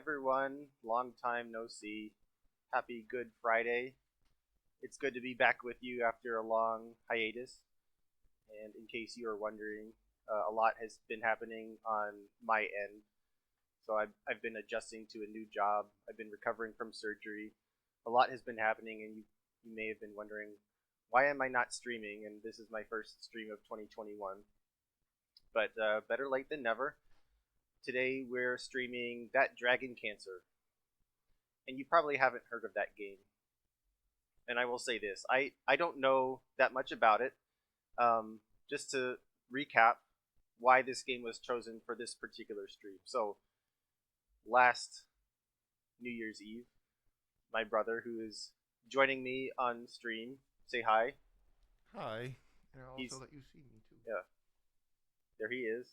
everyone. Long time no see. Happy Good Friday. It's good to be back with you after a long hiatus. And in case you are wondering, a lot has been happening on my end. So I've been adjusting to a new job. I've been recovering from surgery. A lot has been happening, and you may have been wondering, why am I not streaming? And this is my first stream of 2021. But better late than never. Today we're streaming That Dragon Cancer. And you probably haven't heard of that game. And I will say this: I don't know that much about it. Just to recap, why this game was chosen for this particular stream. So last New Year's Eve, my brother, who is joining me on stream, say hi. Hi, and I'll also He's let you see me too. Yeah, there he is.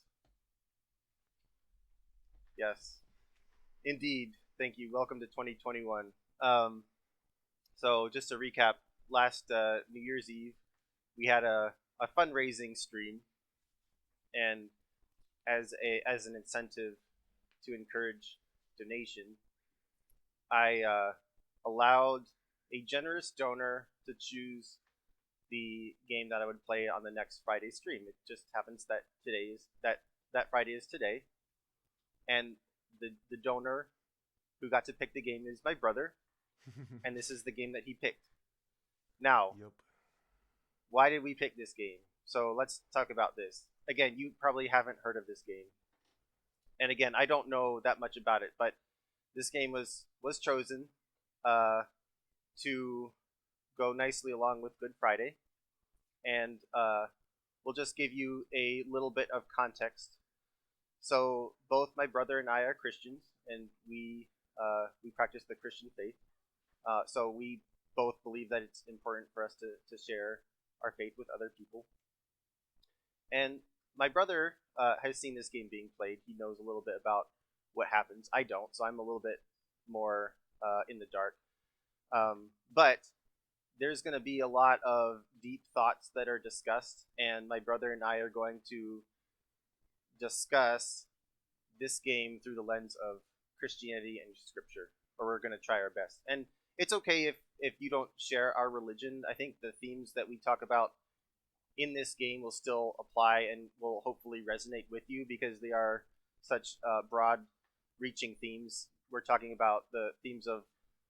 Yes, indeed. Thank you. Welcome to 2021. Um, so just to recap, last New Year's Eve, we had a fundraising stream, and as an incentive to encourage donation, I allowed a generous donor to choose the game that I would play on the next Friday stream. It just happens that that Friday is today, and the donor who got to pick the game is my brother, and this is the game that he picked. Now, Yep. why did we pick this game? So let's talk about this. Again, you probably haven't heard of this game, and again, I don't know that much about it, but this game was chosen uh, to go nicely along with Good Friday, and we'll just give you a little bit of context. So both my brother and I are Christians, and we practice the Christian faith. So we both believe that it's important for us to share our faith with other people. And my brother has seen this game being played. He knows a little bit about what happens. I don't, so I'm a little bit more in the dark. But there's going to be a lot of deep thoughts that are discussed, and my brother and I are going to discuss this game through the lens of Christianity and Scripture, or we're going to try our best. And it's okay if you don't share our religion. I think the themes that we talk about in this game will still apply and will hopefully resonate with you because they are such broad reaching themes. We're talking about the themes of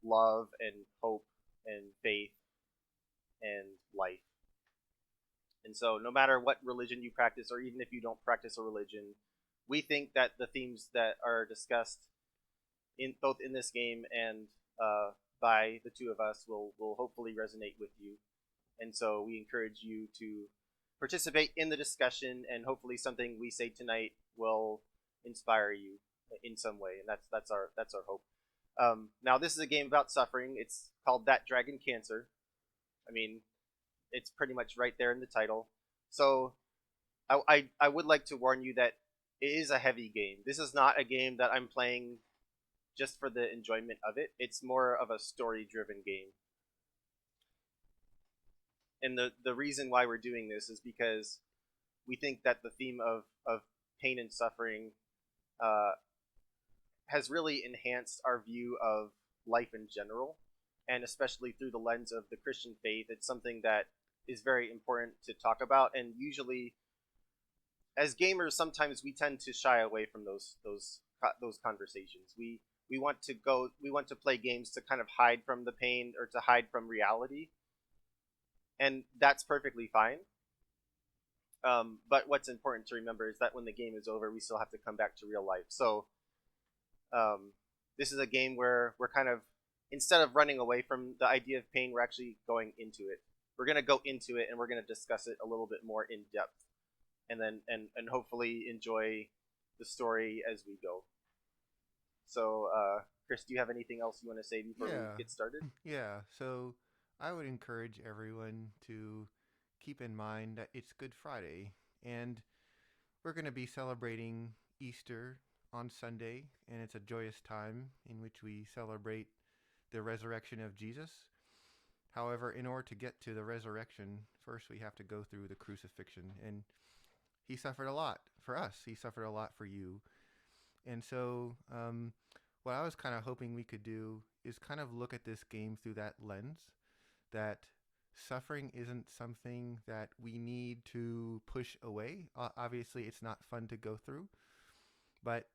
love and hope and faith and life. And so, no matter what religion you practice, or even if you don't practice a religion, we think that the themes that are discussed in both in this game and by the two of us will hopefully resonate with you. And so, we encourage you to participate in the discussion, and hopefully, something we say tonight will inspire you in some way. And that's our hope. Now, this is a game about suffering. It's called That Dragon Cancer. I mean, it's pretty much right there in the title. So I would like to warn you that it is a heavy game. This is not a game that I'm playing just for the enjoyment of it. It's more of a story driven game. And the reason why we're doing this is because we think that the theme of pain and suffering uh, has really enhanced our view of life in general, and especially through the lens of the Christian faith. It's something that is very important to talk about, and usually, as gamers, sometimes we tend to shy away from those conversations. We want to play games to kind of hide from the pain or to hide from reality, and that's perfectly fine. But what's important to remember is that when the game is over, we still have to come back to real life. So um, this is a game where we're kind of, instead of running away from the idea of pain, we're actually going into it. We're going to go into it and we're going to discuss it a little bit more in depth, and then and hopefully enjoy the story as we go. So, Chris, do you have anything else you want to say before we Yeah. get started? Yeah. So I would encourage everyone to keep in mind that it's Good Friday and we're going to be celebrating Easter on Sunday, and it's a joyous time in which we celebrate the resurrection of Jesus. However, in order to get to the resurrection, first we have to go through the crucifixion, and he suffered a lot for us. He suffered a lot for you. And so, what I was kind of hoping we could do is kind of look at this game through that lens that suffering isn't something that we need to push away. Obviously, it's not fun to go through, but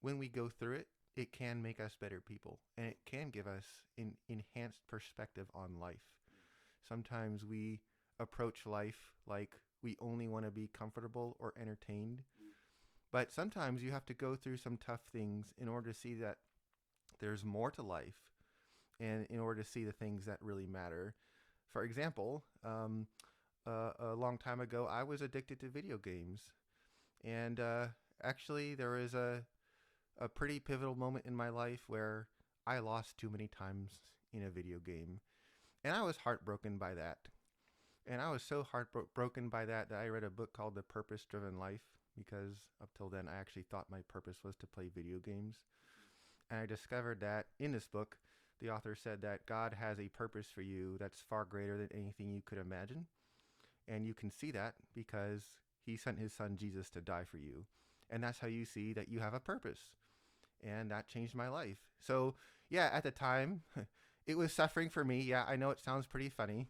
when we go through it, it can make us better people and it can give us an enhanced perspective on life. Sometimes we approach life like we only want to be comfortable or entertained, but sometimes you have to go through some tough things in order to see that there's more to life and in order to see the things that really matter. For example, a long time ago, I was addicted to video games. And actually, there was a pretty pivotal moment in my life where I lost too many times in a video game. And I was heartbroken by that. And I was so heartbroken by that I read a book called The Purpose Driven Life, because up till then I actually thought my purpose was to play video games. And I discovered that in this book, the author said that God has a purpose for you that's far greater than anything you could imagine. And you can see that because he sent his son Jesus to die for you. And that's how you see that you have a purpose. And that changed my life. So, yeah, at the time, it was suffering for me. Yeah, I know it sounds pretty funny.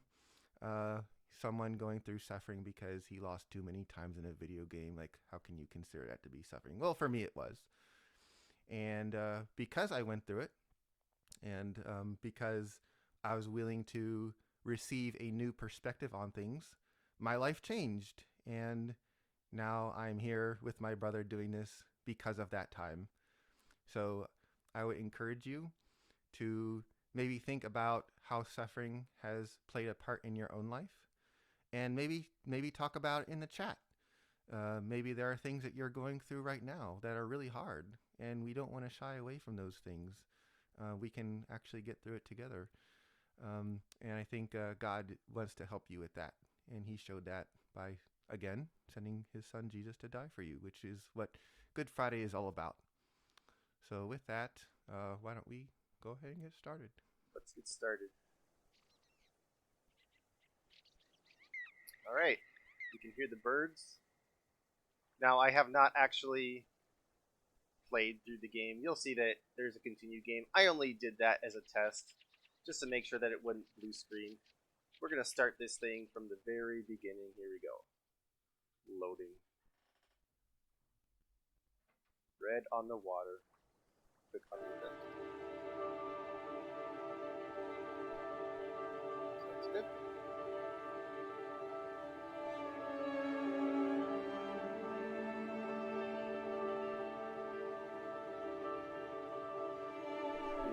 Someone going through suffering because he lost too many times in a video game. Like, how can you consider that to be suffering? Well, for me, it was. And because I went through it, and because I was willing to receive a new perspective on things, my life changed. And now I'm here with my brother doing this because of that time. So I would encourage you to maybe think about how suffering has played a part in your own life, and maybe talk about it in the chat. Maybe there are things that you're going through right now that are really hard, and we don't want to shy away from those things. We can actually get through it together. And I think God wants to help you with that. And he showed that by, again, sending his son Jesus to die for you, which is what Good Friday is all about. So with that, why don't we go ahead and get started? Let's get started. All right. You can hear the birds. Now, I have not actually played through the game. You'll see that there's a continued game. I only did that as a test, just to make sure that it wouldn't blue screen. We're going to start this thing from the very beginning. Here we go. Loading. Bread on the water. Click on the event. Sounds good.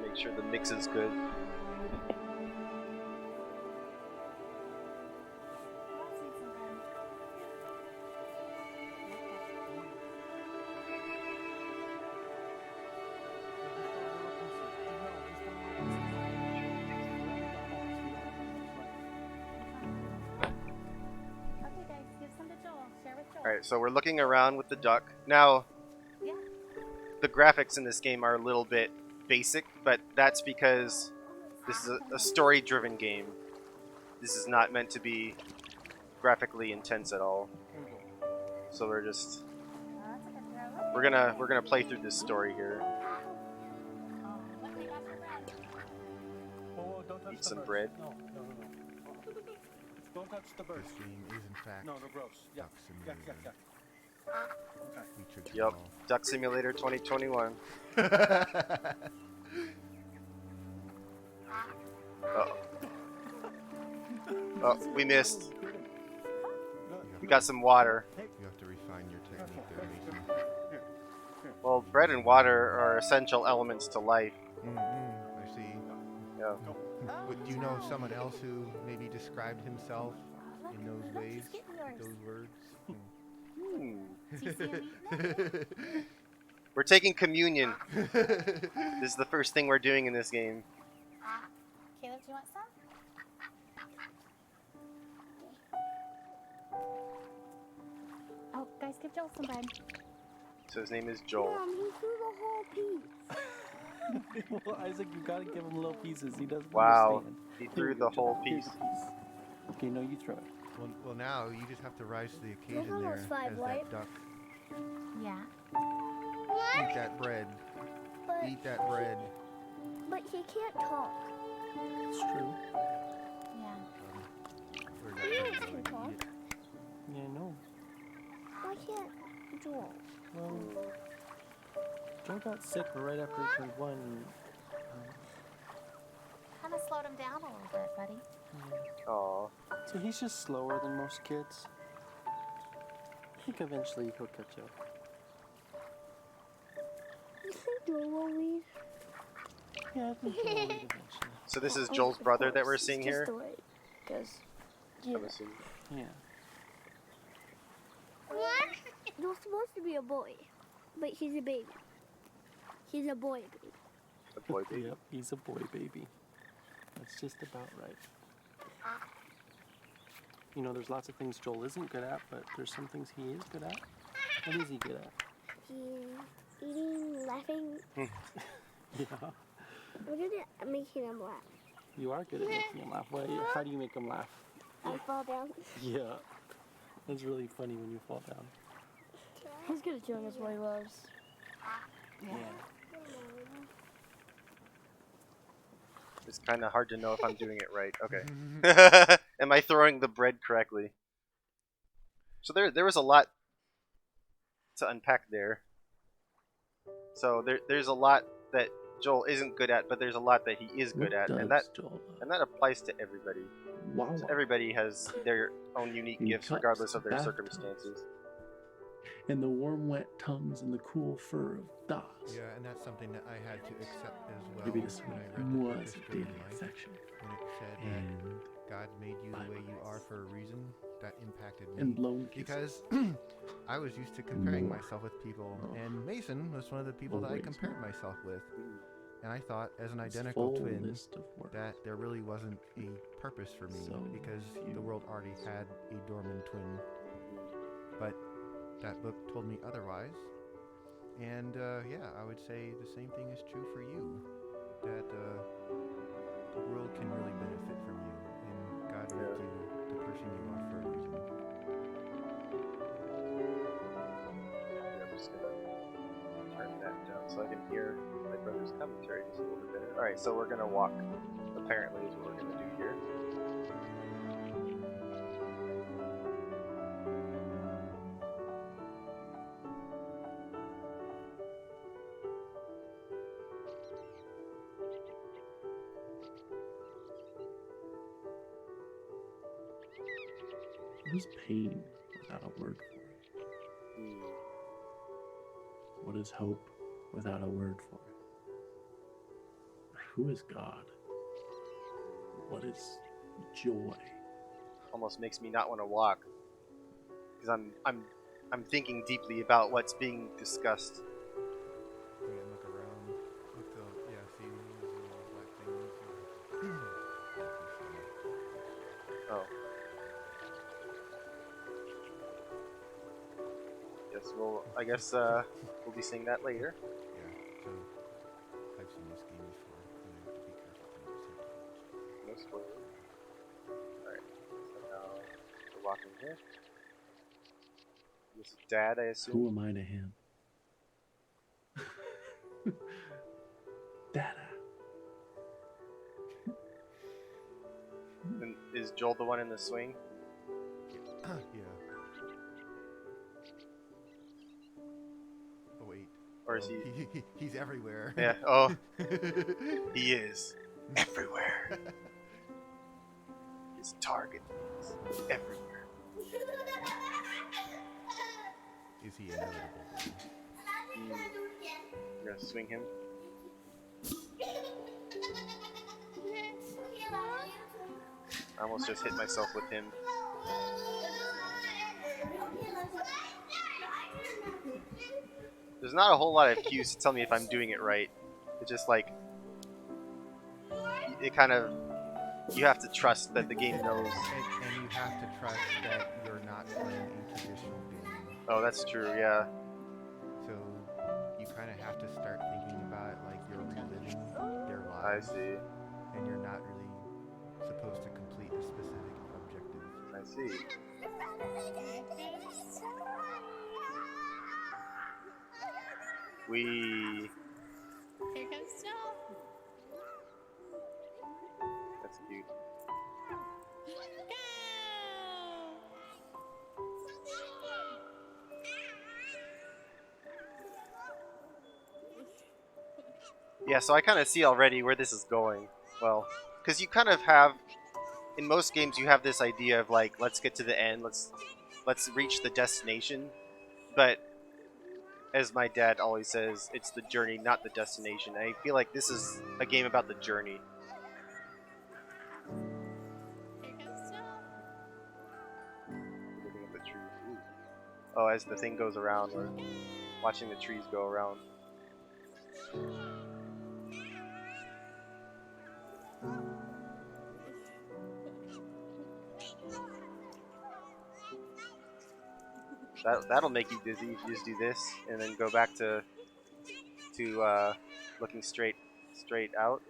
Make sure the mix is good. Alright, so we're looking around with the duck. Now, the graphics in this game are a little bit basic, but that's because this is a story-driven game. This is not meant to be graphically intense at all. So we're gonna play through this story here. Eat some bread. No. Don't touch the birds. This game is in fact No, gross. Yeah. Duck Simulator. Yeah. Okay. Featured Yep, Duck Simulator 2021. Oh, we missed. We got some water. You have to refine your technique there, Mason. Well, bread and water are essential elements to life. I see. Yeah. Do you know someone else who maybe described himself in those ways, those words? We're taking communion. This is the first thing we're doing in this game. Caleb, do you want some? Oh, guys, give Joel some bread. So his name is Joel. Mom, he threw the whole piece. Well, Isaac, you gotta give him little pieces. He doesn't Wow, understand. he threw the whole Here's piece. a piece. Okay, no, you throw it. Well, now you just have to rise to the occasion almost there five, as right? that duck. Yeah. Eat that bread. But Eat that bread. but he can't talk. It's true. Yeah. Where's He that likes bread to going? talk. Eat it. Yeah, I know. Why can't Joel? Well, Joe got sick right after he turned 1. Kind of slowed him down a little bit, buddy. Aw. So he's just slower than most kids. I think eventually he'll catch up. You think Joel will read? Yeah, I think he'll read eventually. So this is Oh, Joel's of brother that we're course, seeing it's just here? the way, 'cause, I'm yeah. assuming. Yeah. Joel's supposed to be a boy, but he's a baby. He's a boy baby. A boy baby. Yep, he's a boy baby. That's just about right. You know, there's lots of things Joel isn't good at, but there's some things he is good at. What is he good at? He's eating, laughing. Yeah. We're good at making him laugh. You are good at making him laugh. How do you make him laugh? I fall down. Yeah. It's really funny when you fall down. He's good at showing us what he loves. Yeah. It's kind of hard to know if I'm doing it right. Okay. Am I throwing the bread correctly? So there was a lot to unpack there. So there's a lot that Joel isn't good at, but there's a lot that he is good at, and that applies to everybody. Wow. So everybody has their own unique In gifts, cups, regardless of their bathtubs. circumstances. And the warm, wet tongues and the cool fur of Das. Yeah, and that's something that I had to accept as well Maybe this when I read one the was Purpose a Driven dating Life. affection. When it said And that God made you the way you are for a reason, that impacted me. and lone kisses. Because I was used to comparing more. myself with people, Oh. and Mason was one of the people that I Always compared more. myself with. And I thought, as an This identical full twin, list of words. that there really wasn't a purpose for me So because few the world already had a Dorman twin. But that book told me otherwise. And yeah, I would say the same thing is true for you. That the world can really benefit from you, and God made you the person you are for a reason. Yeah, I'm just gonna turn that down so I can hear my brother's commentary just a little bit better. Alright, so we're gonna walk, apparently is what we're gonna do here. What is pain without a word for it? Hmm. What is hope without a word for it? Who is God? What is joy? Almost makes me not want to walk. Because I'm thinking deeply about what's being discussed. We can look around. Look the, yeah, see these little black things. Oh. Yes, well, I guess we'll be seeing that later. Yeah, so I've seen this game before, and I have to be careful to No spoilers. Alright, so now we're walking here. This is Dad, I Who assume. am I to him? Dada. And is Joel the one in the swing? yeah. Oh wait. Or is Oh, he... he's everywhere. Yeah, oh, he is everywhere. His target is everywhere. Is he inevitable? You're gonna swing him? I almost just hit myself with him. There's not a whole lot of cues to tell me if I'm doing it right. It's just like, it kind of, you have to trust that the game knows. And you have to trust that you're not playing a traditional game. Oh, that's true, yeah. So you kind of have to start thinking about it like you're reliving their I lives. see. And you're not really supposed to complete a specific objective. I see. We That's cute. Yeah, so I kind of see already where this is going. Well, because you kind of have, in most games, you have this idea of like, let's get to the end, let's reach the destination. But as my dad always says, it's the journey, not the destination. I feel like this is a game about the journey. Looking at the trees. Ooh. Oh, as the thing goes around, we're watching the trees go around. That'll make you dizzy if you just do this and then go back to looking straight out.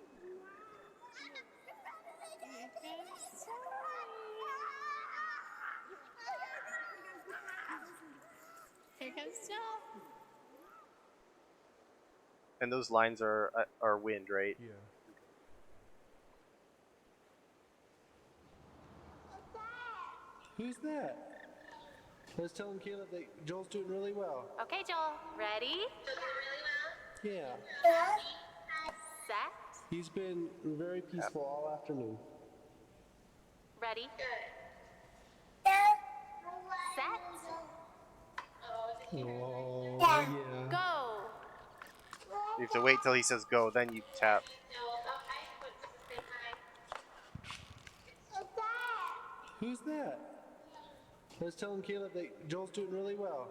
And those lines are wind, right? Yeah. Who's that? Let's tell him, Caleb, that Joel's doing really well. Okay, Joel. Ready? Yeah. Set. He's been very peaceful all afternoon. Ready? Set. Oh, yeah. Go. You have to wait till he says go, then you tap. Who's that? Let's tell him, Caleb, that Joel's doing really well.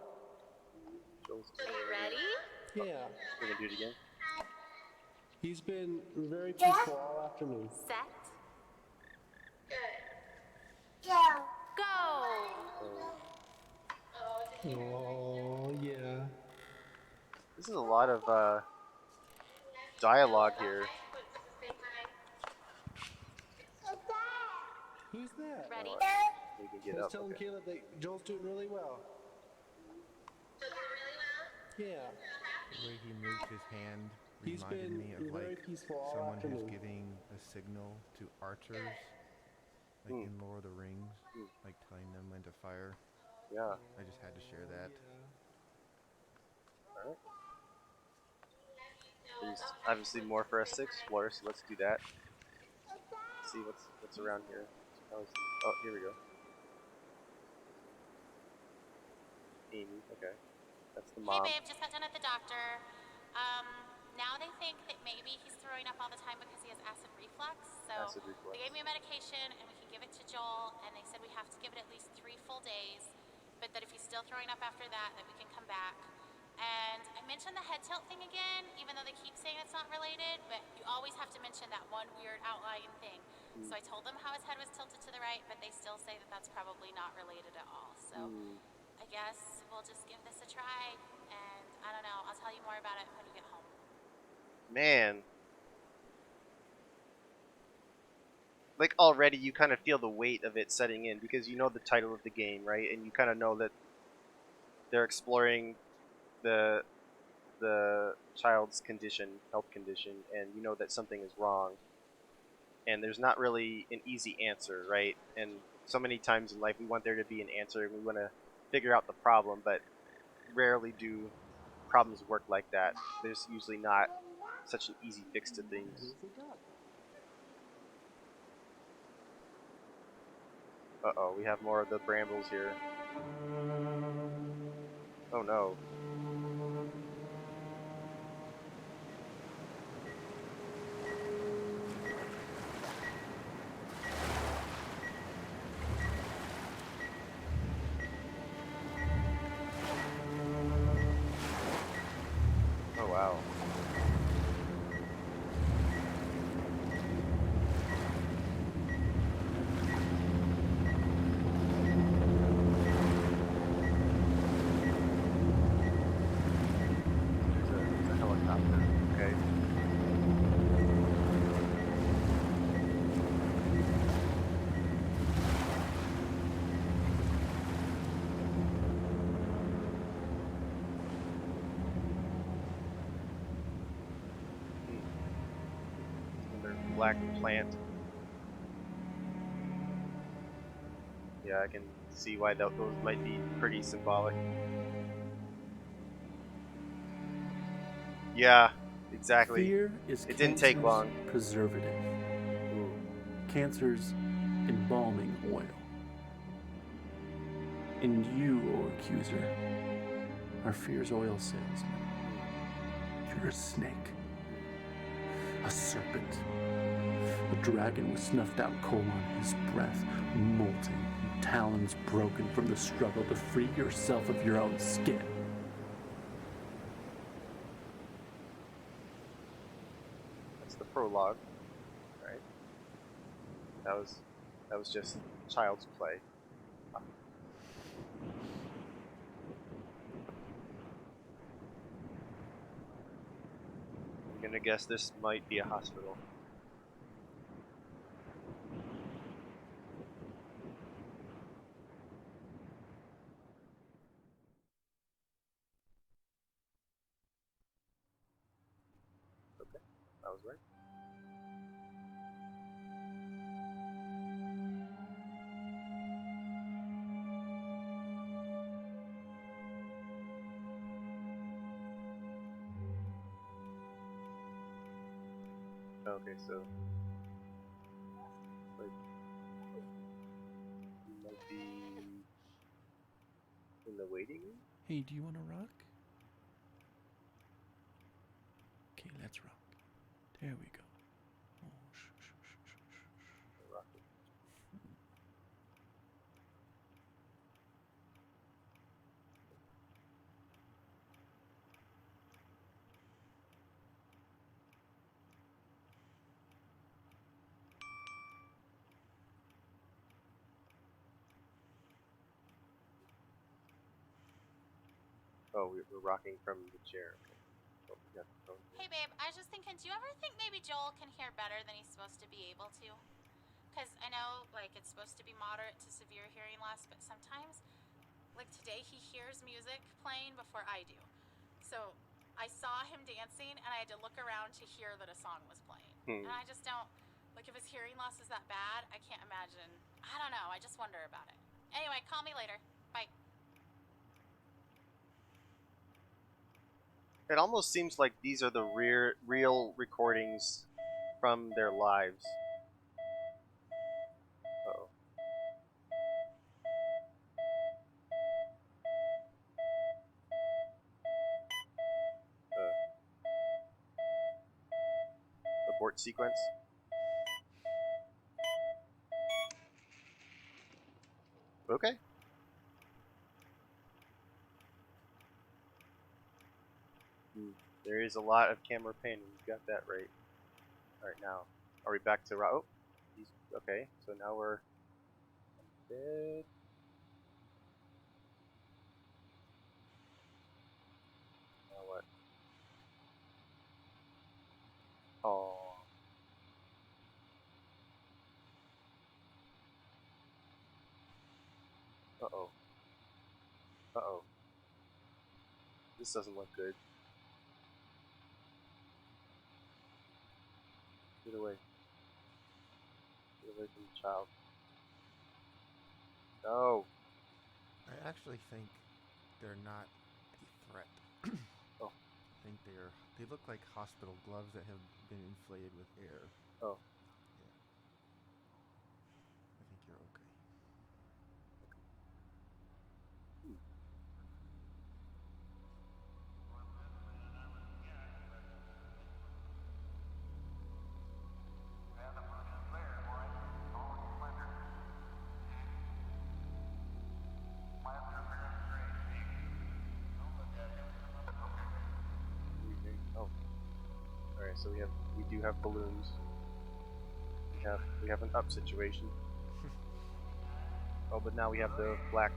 Are you ready? Yeah. We're gonna do it again. He's been very peaceful all afternoon. Set. Go. Oh, yeah. This is a lot of dialogue here. Who's that? Ready? We can get Let's up. tell him, Okay. Caleb, that Joel's doing really well. Yeah. The way he moved his hand He's reminded been me of very like peaceful all someone who's afternoon. giving a signal to archers, like in Lord of the Rings, like telling them when to fire. Yeah. I just had to share that. Alright. There's obviously more for us to explore, so let's do that. See what's around here. Oh, here we go. Amy, okay. That's the mom. Hey babe, just got done at the doctor. Now they think that maybe he's throwing up all the time because he has acid reflux. So Acid reflux. they gave me a medication and we can give it to Joel, and they said we have to give it at least 3 full days, but that if he's still throwing up after that we can come back. And I mentioned the head tilt thing again, even though they keep saying it's not related, but you always have to mention that one weird outlying thing. So I told them how his head was tilted to the right, but they still say that that's probably not related at all. So I guess we'll just give this a try, and I don't know, I'll tell you more about it when you get home. Man. Like already you kind of feel the weight of it setting in because you know the title of the game, right? And you kind of know that they're exploring the child's health condition, and you know that something is wrong. And there's not really an easy answer, right? And so many times in life we want there to be an answer and we want to figure out the problem, but rarely do problems work like that. There's usually not such an easy fix to things. Uh-oh, we have more of the brambles here. Oh no. Oh wow. There's a helicopter. Okay. black plant. Yeah, I can see why those might be pretty symbolic. Yeah, exactly. Fear is It didn't take cancer's long. preservative. Ooh. Cancer's embalming oil. And you, O accuser, are fear's oil salesman. You're a snake. A serpent. A dragon with snuffed out coal on his breath, molting, and talons broken from the struggle to free yourself of your own skin. That's the prologue, right? That was just child's play. I'm gonna guess this might be a hospital. Okay, I was right. Okay, so like you might be in the waiting room. Hey, do you want to rock? Okay, let's rock. There we go. Oh, Or rocket. Oh, we're rocking from the chair. Okay. Oh, we got the phone here. Hey babe, I was just thinking, do you ever think maybe Joel can hear better than he's supposed to be able to? Because I know, like, it's supposed to be moderate to severe hearing loss, but sometimes, like today, he hears music playing before I do. So I saw him dancing, and I had to look around to hear that a song was playing. And I just don't, like, if his hearing loss is that bad, I can't imagine. I don't know, I just wonder about it. Anyway, call me later. Bye. It almost seems like these are the real recordings from their lives. Uh-oh. Abort sequence. Okay. There is a lot of camera panning. You got that right. Alright, now. Are we back to oh, okay, so now we're dead. Now what? Oh. Uh-oh. Uh-oh. This doesn't look good. Get away. Get away from the child. No. I actually think they're not a threat. Oh. I think they look like hospital gloves that have been inflated with air. Oh. Yeah. I think you're okay. Oh. Alright, so we do have balloons. We have an up situation. Oh, but now we have the black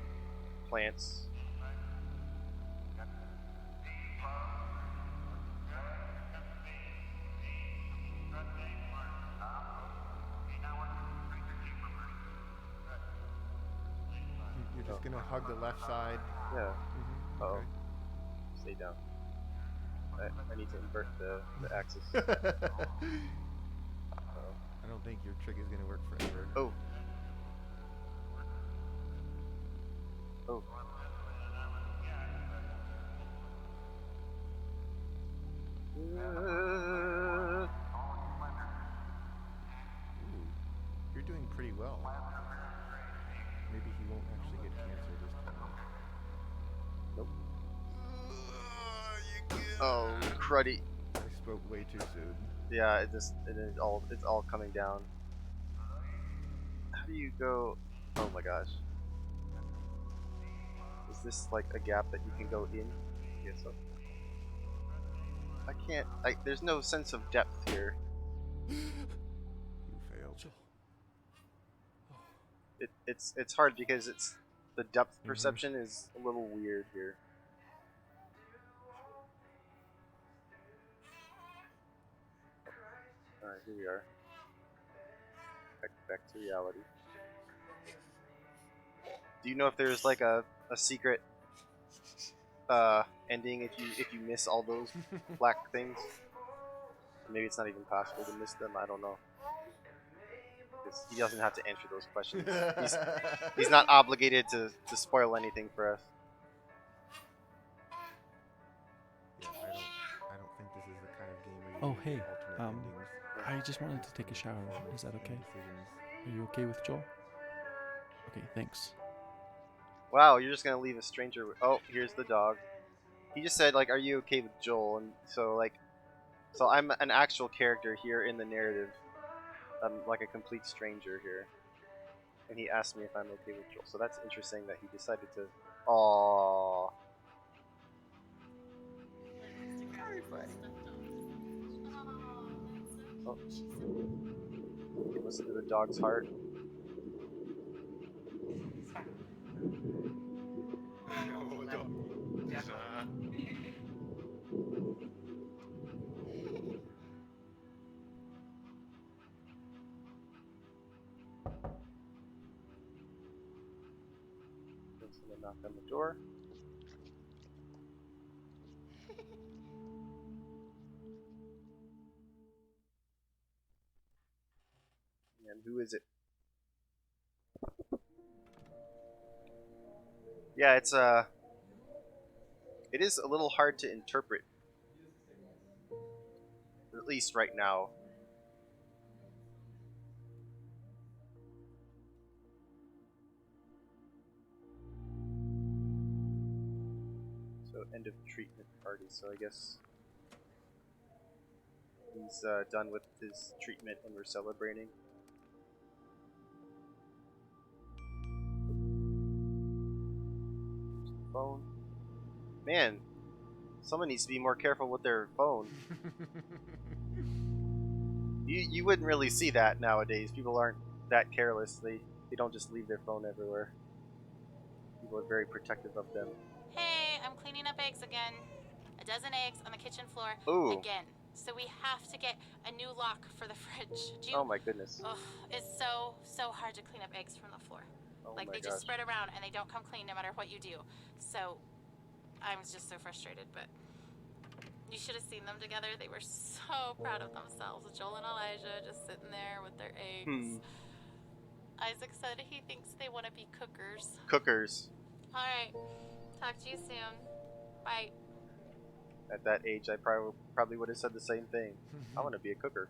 plants. You're just gonna hug the left side. Yeah. Mm-hmm. Uh oh. Okay. Stay down. I need to invert the axis. Uh-oh. I don't think your trick is gonna work forever. Oh. Oh. Ooh, you're doing pretty well. Maybe he won't actually get cancer this time. Nope. Oh, cruddy. I spoke way too soon. Yeah, it's all coming down. How do you go? Oh my gosh. Is this like a gap that you can go in? Yes. So. I can't. There's no sense of depth here. You failed. It's hard because the depth perception is a little weird here. Alright, here we are. Back to reality. Do you know if there's like a secret ending if you miss all those black things? Maybe it's not even possible to miss them, I don't know. Because he doesn't have to answer those questions. He's not obligated to spoil anything for us. Yeah, I don't think this is the kind of game where you Oh, do hey, alternate endings. I just wanted to take a shower. Is that okay? Decisions. Are you okay with Joel? Okay, thanks. Wow, you're just gonna leave a stranger oh, here's the dog. He just said, like, are you okay with Joel? And so, like, so I'm an actual character here in the narrative. I'm like a complete stranger here. And he asked me if I'm okay with Joel. So that's interesting that he decided to... Aww. Oh. Listen to the dog's heart. Someone knocked on the door. And who is it? Yeah, it is a little hard to interpret. At least right now. So end of treatment party. So I guess he's done with his treatment and we're celebrating. Phone. Man, someone needs to be more careful with their phone. You wouldn't really see that nowadays. People aren't that careless. They don't just leave their phone everywhere. People are very protective of them. Hey, I'm cleaning up eggs again. A dozen eggs on the kitchen floor Ooh. again. So we have to get a new lock for the fridge. Oh my goodness. Ugh, it's so hard to clean up eggs from the floor. Oh Like my they gosh. just spread around and they don't come clean no matter what you do. So I was just so frustrated, but you should have seen them together. They were so proud of themselves. Joel and Elijah just sitting there with their eggs. Isaac said he thinks they want to be cookers. Cookers. All right. Talk to you soon. Bye. At that age, I probably would have said the same thing. I want to be a cooker.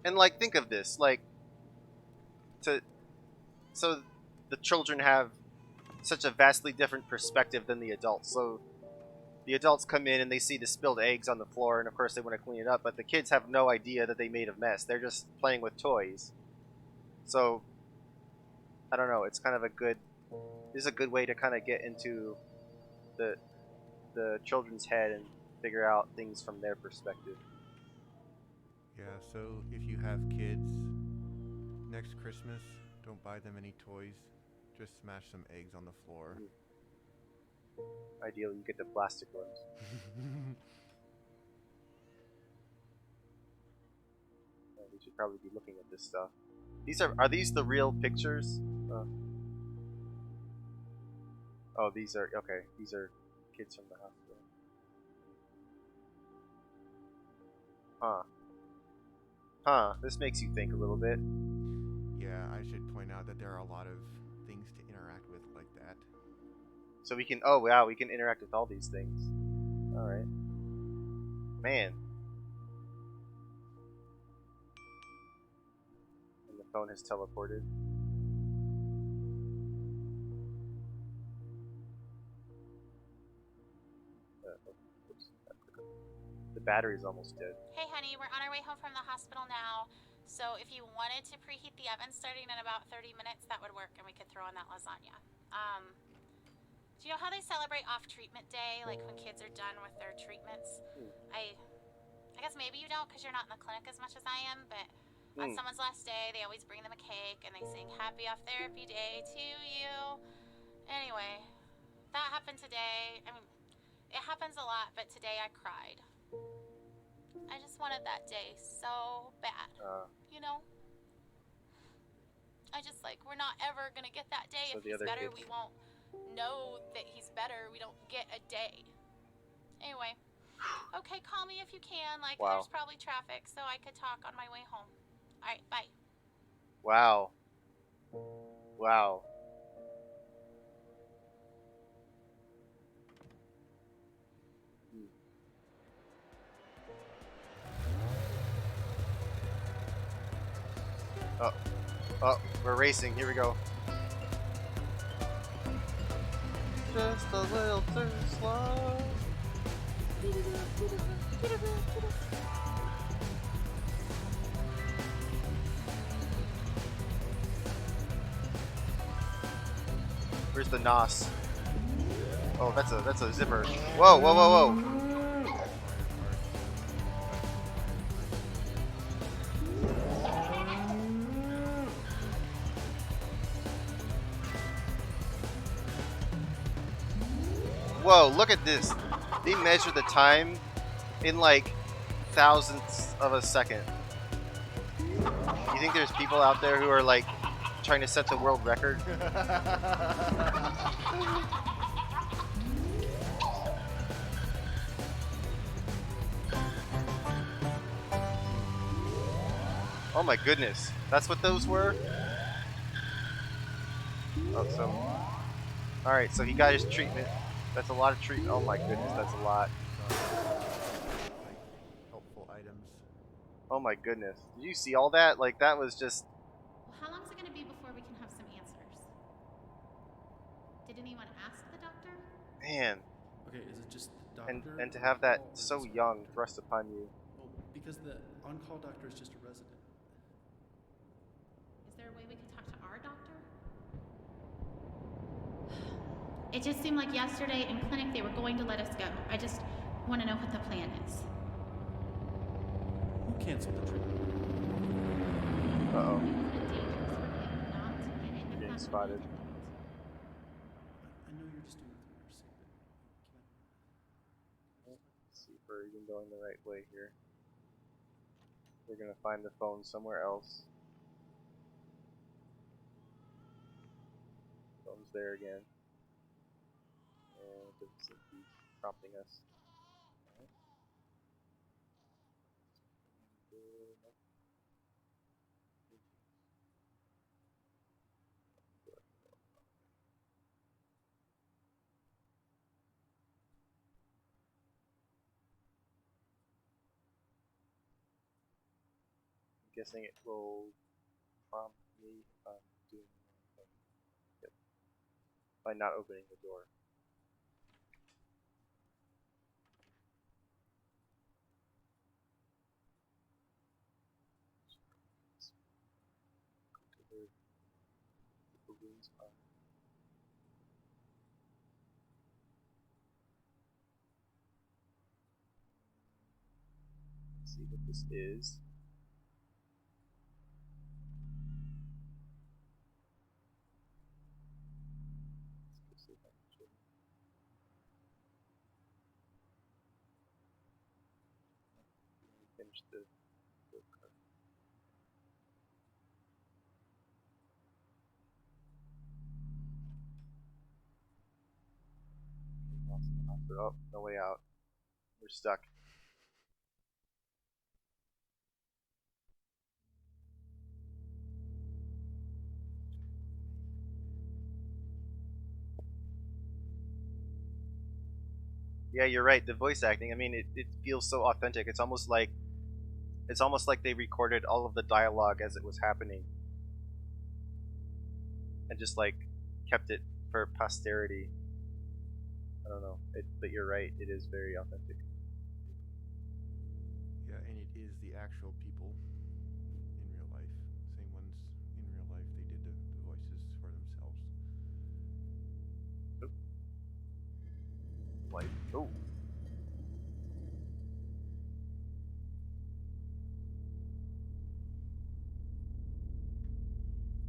And like, think of this, like, so the children have such a vastly different perspective than the adults. So the adults come in and they see the spilled eggs on the floor, and of course they want to clean it up. But the kids have no idea that they made a mess. They're just playing with toys. So I don't know. It's kind of this is a good way to kind of get into the children's head and figure out things from their perspective. Yeah, so if you have kids, next Christmas, don't buy them any toys. Just smash some eggs on the floor. Ideally, you get the plastic ones. We should probably be looking at this stuff. Are these the real pictures? Oh, these are okay. These are kids from the hospital. Huh. Huh, this makes you think a little bit. Yeah, I should point out that there are a lot of things to interact with like that. So we can, oh wow, we can interact with all these things. Alright. Man. And the phone has teleported. Oops. The battery's almost dead. Hey, honey, we're on our way home from the hospital now. So if you wanted to preheat the oven starting in about 30 minutes, that would work, and we could throw in that lasagna. Do you know how they celebrate off-treatment day, like when kids are done with their treatments? I guess maybe you don't because you're not in the clinic as much as I am, but on someone's last day, they always bring them a cake and they sing Happy Off Therapy Day to you. Anyway, that happened today. I mean, it happens a lot, but today I cried. I just wanted that day so bad. You know? I just we're not ever gonna get that day. So if he's better, we won't know that he's better. We don't get a day. Anyway, okay, call me if you can. Wow. There's probably traffic, so I could talk on my way home. All right, bye. Wow. Wow. Oh, we're racing. Here we go. Just a little too slow. Where's the NOS? Oh, that's a zipper. Whoa, whoa, whoa, whoa. Whoa, look at this. They measure the time in thousandths of a second. You think there's people out there who are trying to set the world record? Oh my goodness. That's what those were? Oh, so... Alright, so he got his treatment. That's a lot of treatment. Oh my goodness, that's a lot. Helpful items. Oh my goodness. Did you see all that? That was just... Well, how long is it going to be before we can have some answers? Did anyone ask the doctor? Man. Okay, is it just the doctor? And to have that so young thrust upon you. Well, because the on-call doctor is just a resident. Is there a way we could talk to our doctor? It just seemed like yesterday in clinic they were going to let us go. I just want to know what the plan is. Who canceled the treatment? Uh-oh. You're Getting spotted. I know you're just doing it for your sake, but Let's see if we're even going the right way here. We're gonna find the phone somewhere else. Phone's there again. And it doesn't seem to be prompting us. Alright. I'm guessing it will prompt me if I'm doing the wrong thing. Yep. By not opening the door. The balloons are. Let's see what this is. Let's see if I can show you. Finish the card. Oh, no way out. We're stuck. Yeah, you're right. The voice acting. I mean, it feels so authentic. It's almost like they recorded all of the dialogue as it was happening, and just like kept it for posterity. I don't know, but you're right. It is very authentic. Yeah, and it is the actual people in real life. Same ones in real life. They did the voices for themselves. Like, oh,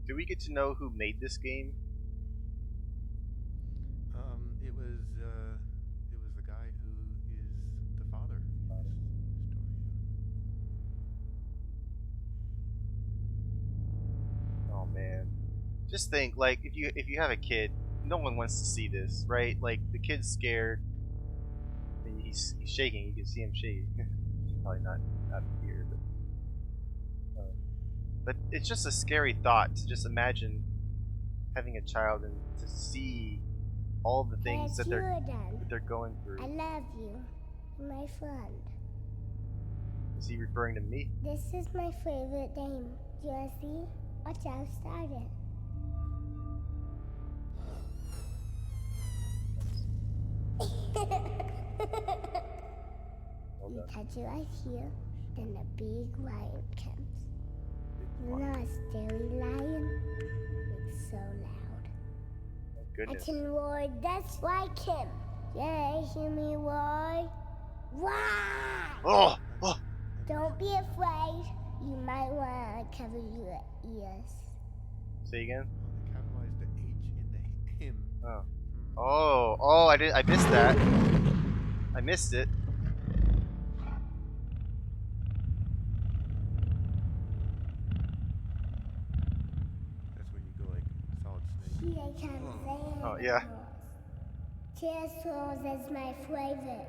do we get to know who made this game? It was the guy who is the father in this story. Oh man, just think, like, if you have a kid, no one wants to see this, right? Like, the kid's scared. I mean, he's shaking. You can see him shaking. Probably not out of fear, but it's just a scary thought to just imagine having a child and to see all the things that they're going through. I love you, my friend. Is he referring to me? This is my favorite game. Do you see? Watch how I started. Well You done. touch it right here, then a big lion comes. You know a scary lion? It's so loud. Oh, I goodness. can roar just like him. Yeah, hear me roar? Wow! Oh, oh, Don't be afraid. You might want to cover your ears. say again. Oh, they capitalized the H in the him. Oh, Hmm. oh, I missed that. I missed it. That's when you go like Solid Snake. Here comes the Oh, yeah. Pterosaurs is my favorite.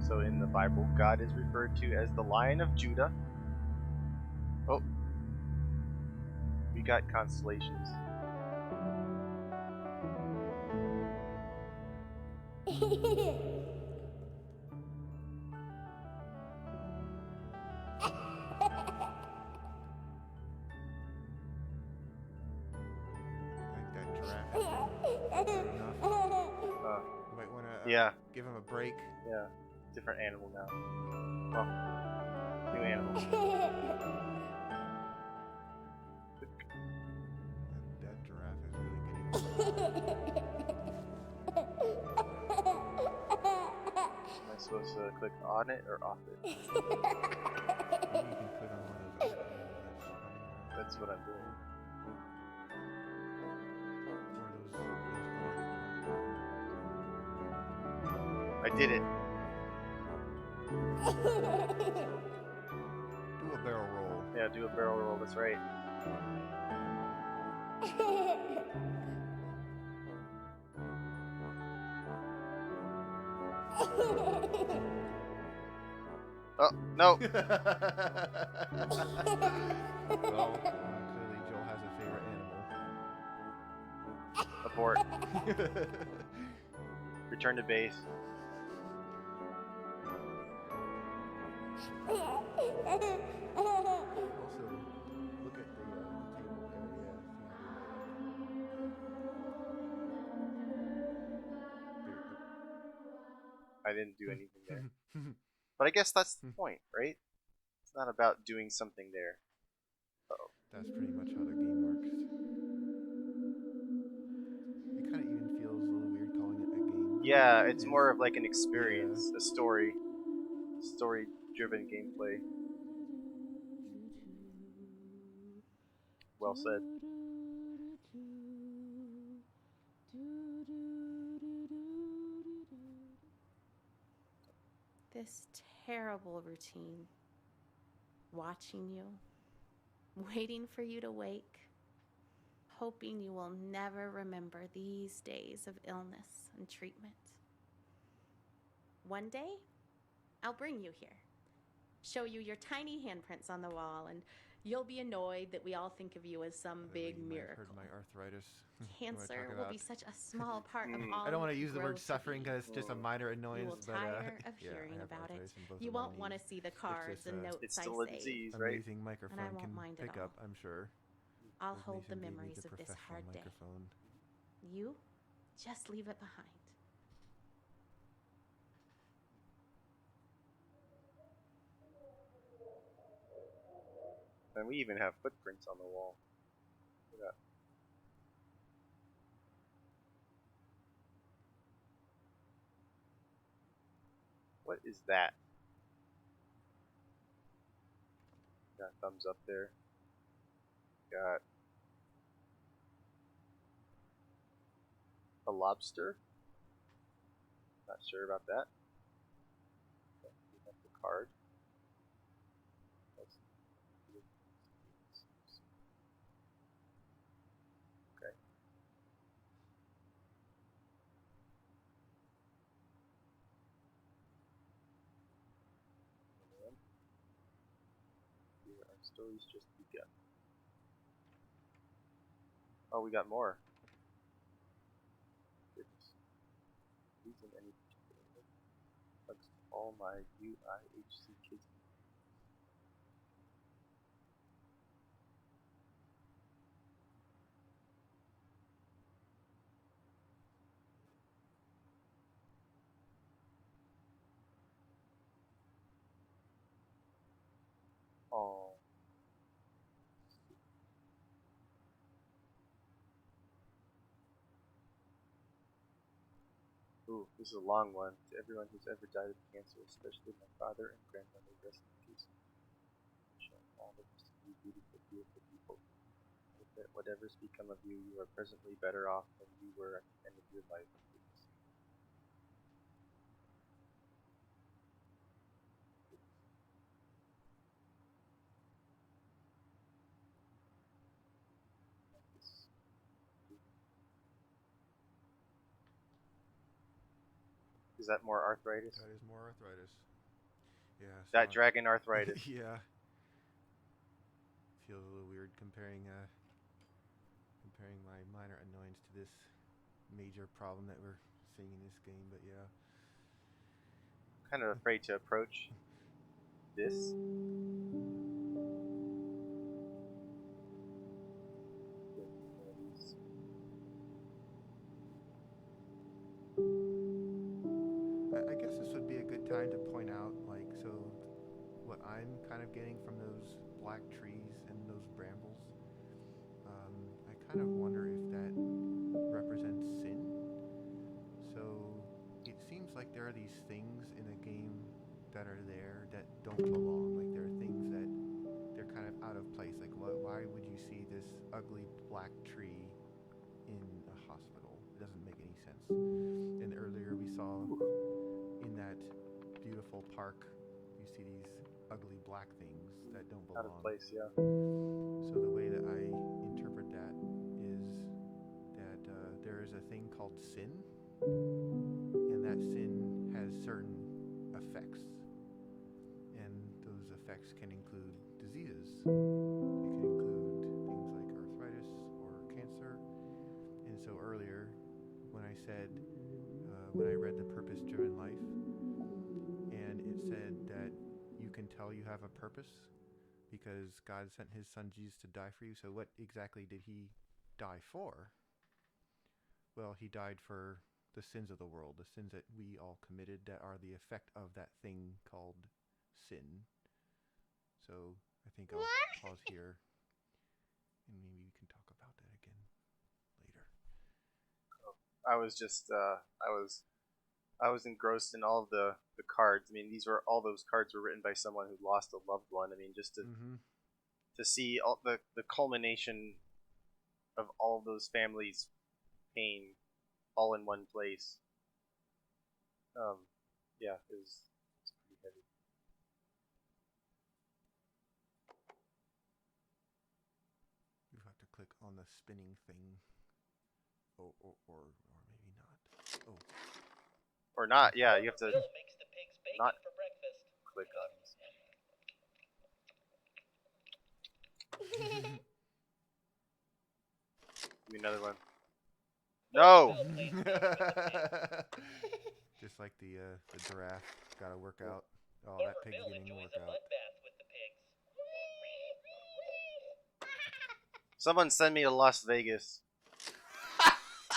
So in the Bible, God is referred to as the Lion of Judah. Oh, we got constellations. Like that giraffe. Enough. You might want to Yeah, give him a break. yeah. Different animal now. Well, new animal. That giraffe is really getting. Am I supposed to click on it or off it? Maybe you can put on one of those. That's what I'm doing. I did it. Do a barrel roll. Yeah, do a barrel roll. That's right. Oh, no. Well, clearly Joel has a favorite animal. Abort. Return to base. Also, look at the table area. I didn't do anything there. But I guess that's the point, right? It's not about doing something there. Uh-oh. That's pretty much how the game works. It kind of even feels a little weird calling it a game. Yeah, it's more of like an experience, a story-driven gameplay. Well said. This terrible routine. Watching you, waiting for you to wake, hoping you will never remember these days of illness and treatment. One day, I'll bring you here, show you your tiny handprints on the wall, and You'll be annoyed that we all think of you as some By the way, big you might have miracle. heard my arthritis. You wanna Cancer talk will be about- such a small part of all I don't want to you use the grow word to suffering be. because it's just a minor You annoyance. will but tire of yeah, I hearing have about it. arthritis in both You of my won't want to knees. see the Which cards this, and notes It's I still a say. disease, right? amazing microphone won't can mind at pick up, all. I'm sure. I'll As hold the Mason gave me memories the of this professional hard day. microphone. You just leave it behind. And we even have footprints on the wall. Look at that. What is that? Got thumbs up there. Got a lobster. Not sure about that. Okay, we have the card. Let's- Okay. And here our stories just begun. Oh, we got more. Goodness. Using any particular hugs to all my UIHC kids. Oh. Ooh, this is a long one. To everyone who's ever died of cancer, especially my father and grandmother, rest in peace. Show all the rest of you beautiful, beautiful people. Hope that whatever's become of you, you are presently better off than you were at the end of your life. Is that more arthritis? That is more arthritis. Yeah. That dragon arthritis. Yeah. Feels a little weird comparing my minor annoyance to this major problem that we're seeing in this game, but yeah. Kind of afraid to approach this. I guess this would be a good time to point out, like, so what I'm kind of getting from those black trees and those brambles, I kind of wonder if that represents sin. So it seems like there are these things in a game that are there that don't belong. Like there are things that they're kind of out of place. Like why would you see this ugly black tree in a hospital? It doesn't make any sense. And earlier we saw in that beautiful park, you see these ugly black things that don't belong. Out of place, yeah. So the way that I interpret that is that there is a thing called sin, and that sin has certain effects, and those effects can include diseases. It can include things like arthritis or cancer. And so earlier, when I said, when I read The Purpose-Driven Life, and it said that you can tell you have a purpose because God sent his son Jesus to die for you. So what exactly did he die for? Well, he died for the sins of the world, the sins that we all committed that are the effect of that thing called sin. So I think I'll pause here and maybe we can talk about that again later. I was just I was engrossed in all of the cards. I mean, all those cards were written by someone who lost a loved one. I mean, just to see all the culmination of all of those families' pain all in one place. Yeah, it's pretty heavy. You have to click on the spinning thing. Or maybe not. Oh. Or not, yeah, you have to Bill makes the pigs bacon not for breakfast. click on this. another one. No! Just like the giraffe gotta work out. Oh, that pig's getting a workout. Someone send me to Las Vegas.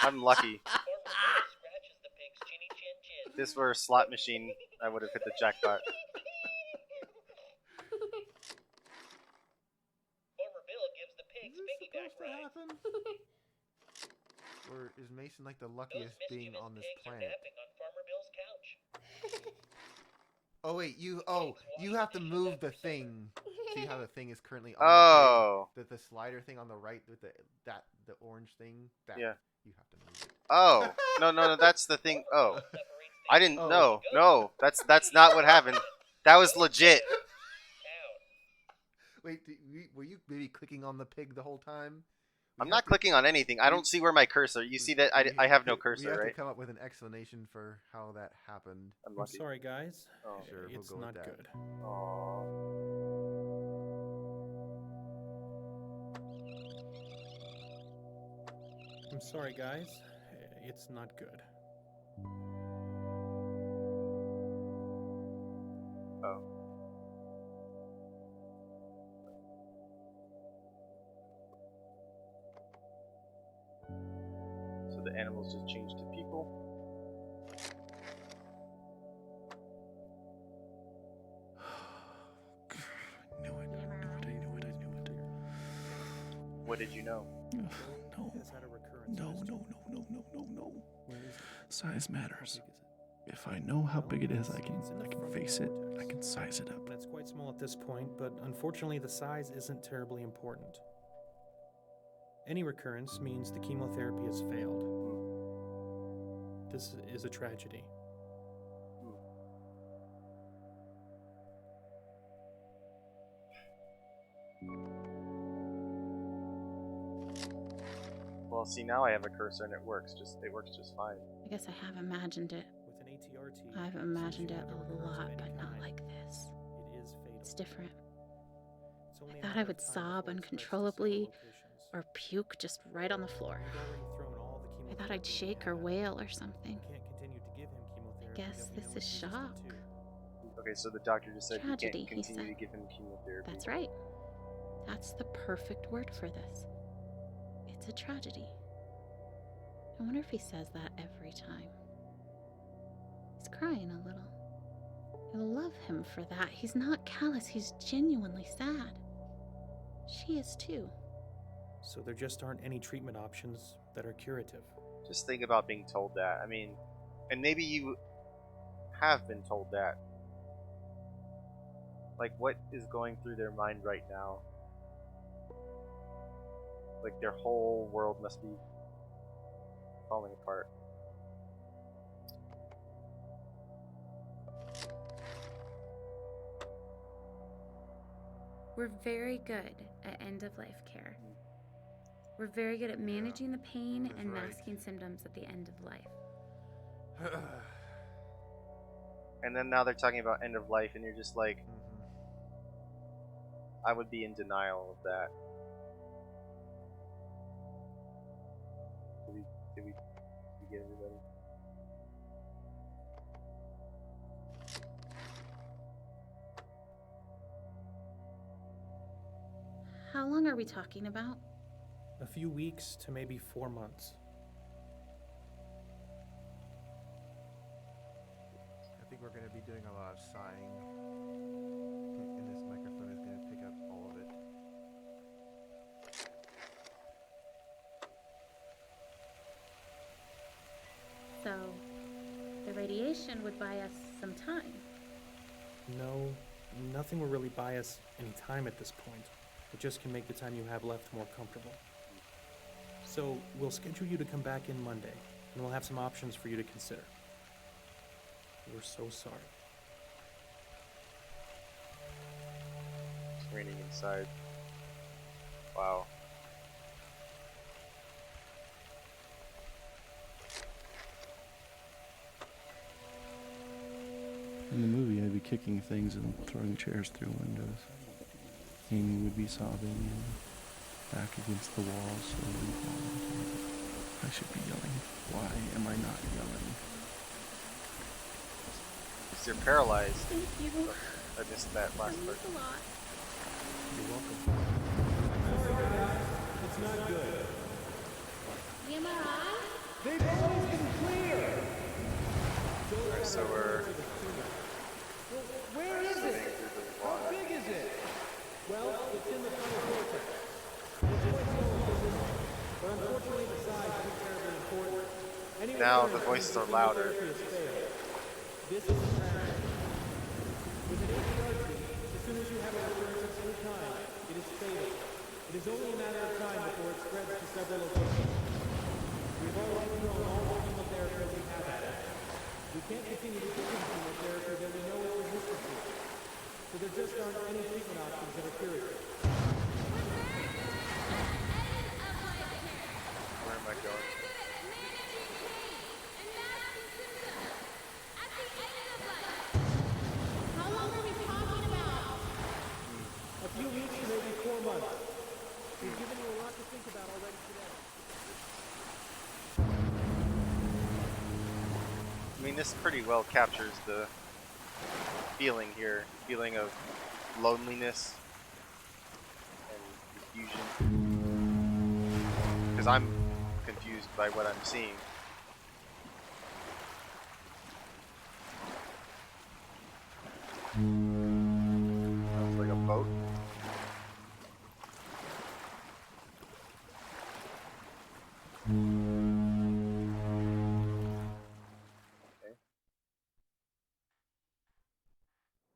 I'm lucky. If this were a slot machine, I would have hit the jackpot. Or is Mason like the luckiest being on this planet? Oh wait, you have to move the thing. See how the thing is currently on Oh. the slider thing on the right with the orange thing? That, Yeah. You have to move it. Oh. No, that's the thing. Oh. I didn't Oh. No. That's not what happened. That was legit. Wait, were you maybe clicking on the pig the whole time? I'm not clicking on anything. I don't see where my cursor. You see that I have no We cursor, have right? to come up with an explanation for how that happened. I'm I'm lucky. sorry, guys. Oh. Sure, we'll It's go with not that. good. Aw. I'm sorry, guys. It's not good. Oh. So the animals just changed to people. I knew it. What did you know? No. Has had a recurrence. No. Where is it? Size How matters. big is it? If I know how big it is, I It's in the can front face it. cortex. I can size it up. And it's quite small at this point, but unfortunately the size isn't terribly important. Any recurrence means the chemotherapy has failed. This is a tragedy. Well, see, now I have a cursor and it works just fine. I guess I have imagined it. With an ATRT, I've since imagined you it have a recurrence of lot, any but not kind, like this. it is fatal. It's different. It's only a I thought matter I of would time sob before it spreads to uncontrollably several locations. or puke just right on the floor. We've already thrown all the I chemotherapy thought I'd we shake or had. wail or something. We can't continue to give him chemotherapy guess that we this know is he's resistant shock. to. Okay, so the doctor just said Tragedy, you he can't continue said. to give him chemotherapy. That's right. That's the perfect word for this. It's a tragedy. I wonder if he says that every time. He's crying a little. I love him for that. He's not callous, he's genuinely sad. She is too. So there just aren't any treatment options that are curative. Just think about being told that. I mean, and maybe you have been told that. Like, what is going through their mind right now? Like, their whole world must be falling apart. We're very good at end of life care. We're very good at managing the pain that's and right. masking symptoms at the end of life. And then now they're talking about end of life, and you're just like, I would be in denial of that. Did we get everybody? How long are we talking about? A few weeks to maybe 4 months. I think we're going to be doing a lot of sighing. And this microphone is going to pick up all of it. So, the radiation would buy us some time. No, nothing will really buy us any time at this point. It just can make the time you have left more comfortable. So, we'll schedule you to come back in Monday, and we'll have some options for you to consider. We're so sorry. It's raining inside. Wow. In the movie, I'd be kicking things and throwing chairs through windows. Amy would be sobbing. back against the wall, slowly falling. I should be yelling. Why am I not yelling? Because you're paralyzed. Thank you. I missed that last That part. means a lot. You're welcome. It's not good. The MRI? Alright, so we're Where is sitting it? through the How water. big is it? Well, it's in the tunnel vortex. And it's quite small, but unfortunately the size isn't terribly important. Anyone Now learns the that voices are the louder. therapy has failed. This is a tragedy. With an HRT, as soon as you have a recurrence of any kind, it is fatal. It is only a matter of time before it spreads to several locations. We've already thrown all the chemotherapy we have at it. We can't continue to give chemotherapy that we know it's resistant to. So there just aren't any treatment options that are curative. Where am I going? How long are we talking about? A few weeks to maybe 4 months. We've given you a lot to think about already today. I mean, this pretty well captures the feeling here. Feeling of loneliness and confusion. Because I'm confused by what I'm seeing. Sounds like a boat. Okay.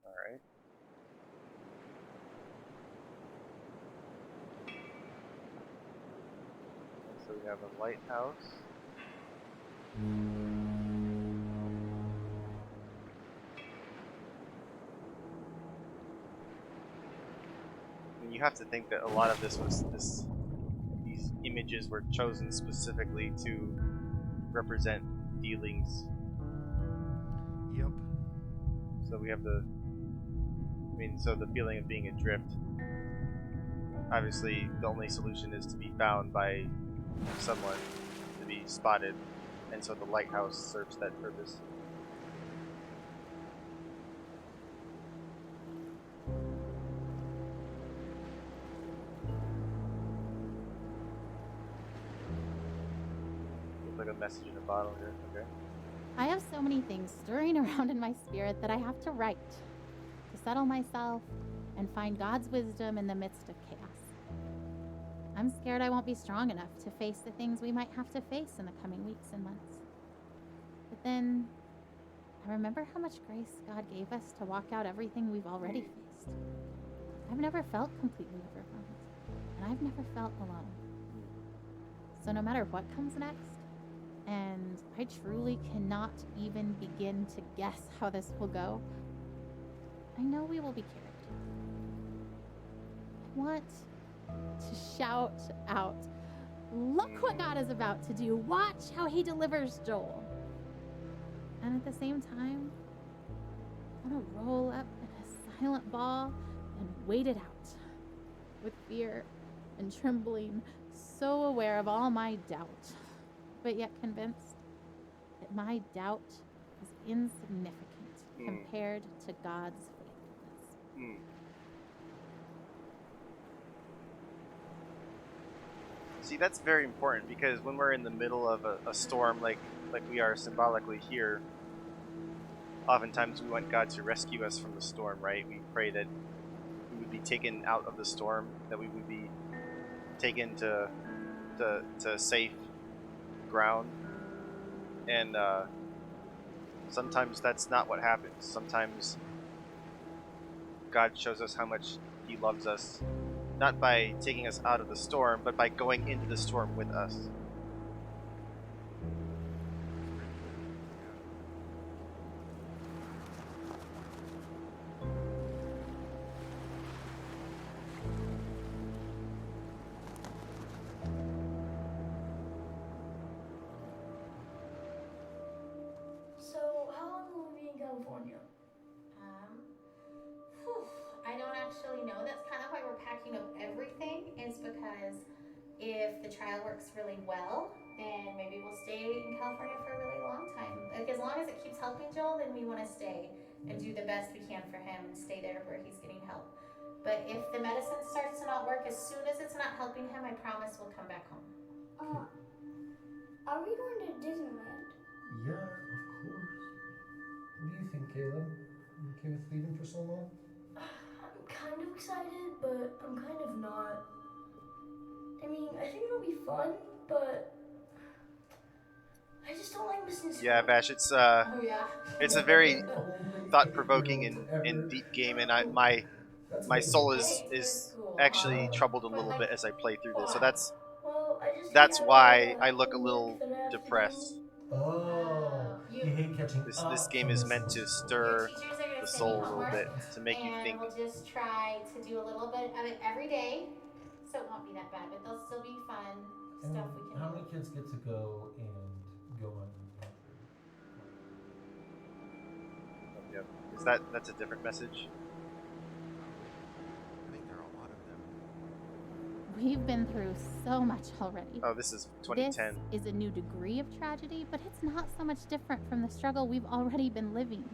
Alright. So we have a lighthouse. I mean, you have to think that a lot of this was these images were chosen specifically to represent feelings. Yep. So we have so the feeling of being adrift. Obviously, the only solution is to be found by someone, to be spotted, and so the lighthouse serves that purpose. Looks like a message in a bottle here. Okay. I have so many things stirring around in my spirit that I have to write to settle myself and find God's wisdom in the midst of chaos. I'm scared I won't be strong enough to face the things we might have to face in the coming weeks and months. But then I remember how much grace God gave us to walk out everything we've already faced. I've never felt completely overwhelmed, and I've never felt alone. So no matter what comes next, and I truly cannot even begin to guess how this will go, I know we will be carried. I want to shout out, look what God is about to do. Watch how he delivers Joel. And at the same time, I want to roll up in a silent ball and wait it out with fear and trembling, so aware of all my doubt, but yet convinced that my doubt is insignificant compared to God's faithfulness. See, that's very important because when we're in the middle of a storm like we are symbolically here, oftentimes we want God to rescue us from the storm, right? We pray that we would be taken out of the storm, that we would be taken to safe ground. And sometimes that's not what happens. Sometimes God shows us how much he loves us, not by taking us out of the storm, but by going into the storm with us. So, how long will we be in California? I don't actually know. That's kind of why we're packing up everything, is because well, then maybe we'll stay in California for a really long time. Like, as long as it keeps helping Joel, then we want to stay and do the best we can for him and stay there where he's getting help. But if the medicine starts to not work, as soon as it's not helping him, I promise we'll come back home. Are we going to Disneyland? Yeah, of course. What do you think, Caleb? You okay with leaving for so long? I'm kind of excited, but I'm kind of not. I mean, I think it'll be fun, but I just don't like missing school. Yeah, Bash, it's Oh, yeah. it's a very thought-provoking and deep game, and my soul is actually troubled a little bit as I play through this. So Well, I just that's hate why having I look a homework little that I have to do. depressed. Oh, you hate catching This up game from is this meant one. to Your stir teachers are going the to send soul you a little homework, bit to make you and think. we'll just try to do a little bit of it every day, so it won't be that bad, but there'll still be fun And stuff we can how do. many kids get to go on? Yep. That's a different message? I think there are a lot of them. We've been through so much already. Oh, this is 2010. This is a new degree of tragedy, but it's not so much different from the struggle we've already been living.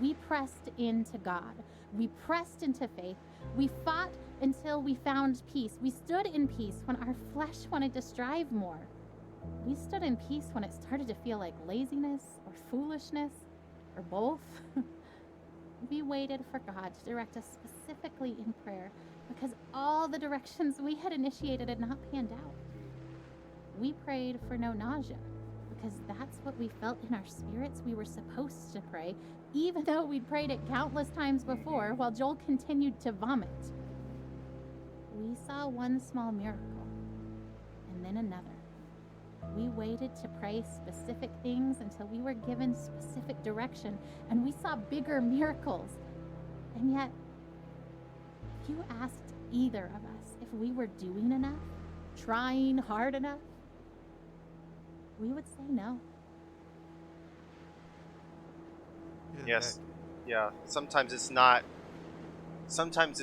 We pressed into God. We pressed into faith. We fought until we found peace. We stood in peace when our flesh wanted to strive more. We stood in peace when it started to feel like laziness or foolishness or both. We waited for God to direct us specifically in prayer because all the directions we had initiated had not panned out. We prayed for no nausea because that's what we felt in our spirits we were supposed to pray, even though we'd prayed it countless times before while Joel continued to vomit. We saw one small miracle and then another. We waited to pray specific things until we were given specific direction, and we saw bigger miracles. And yet, if you asked either of us if we were doing enough, trying hard enough, we would say no. Yes. Yeah. Sometimes it's not. Sometimes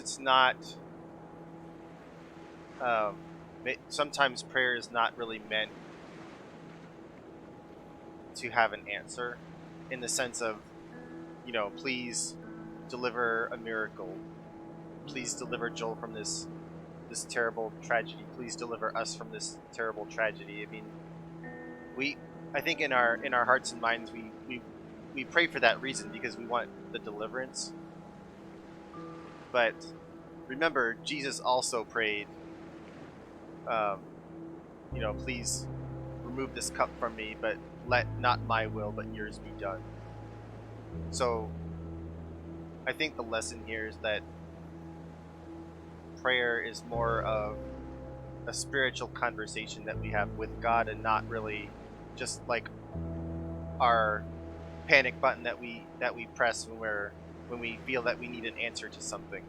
prayer is not really meant to have an answer, in the sense of, please deliver a miracle. Please deliver Joel from this terrible tragedy. Please deliver us from this terrible tragedy. I mean, I think in our hearts and minds we pray for that reason, because we want the deliverance. But remember, Jesus also prayed, please remove this cup from me, but let not my will but yours be done. So I think the lesson here is that prayer is more of a spiritual conversation that we have with God, and not really just like our panic button that we press when we feel that we need an answer to something. I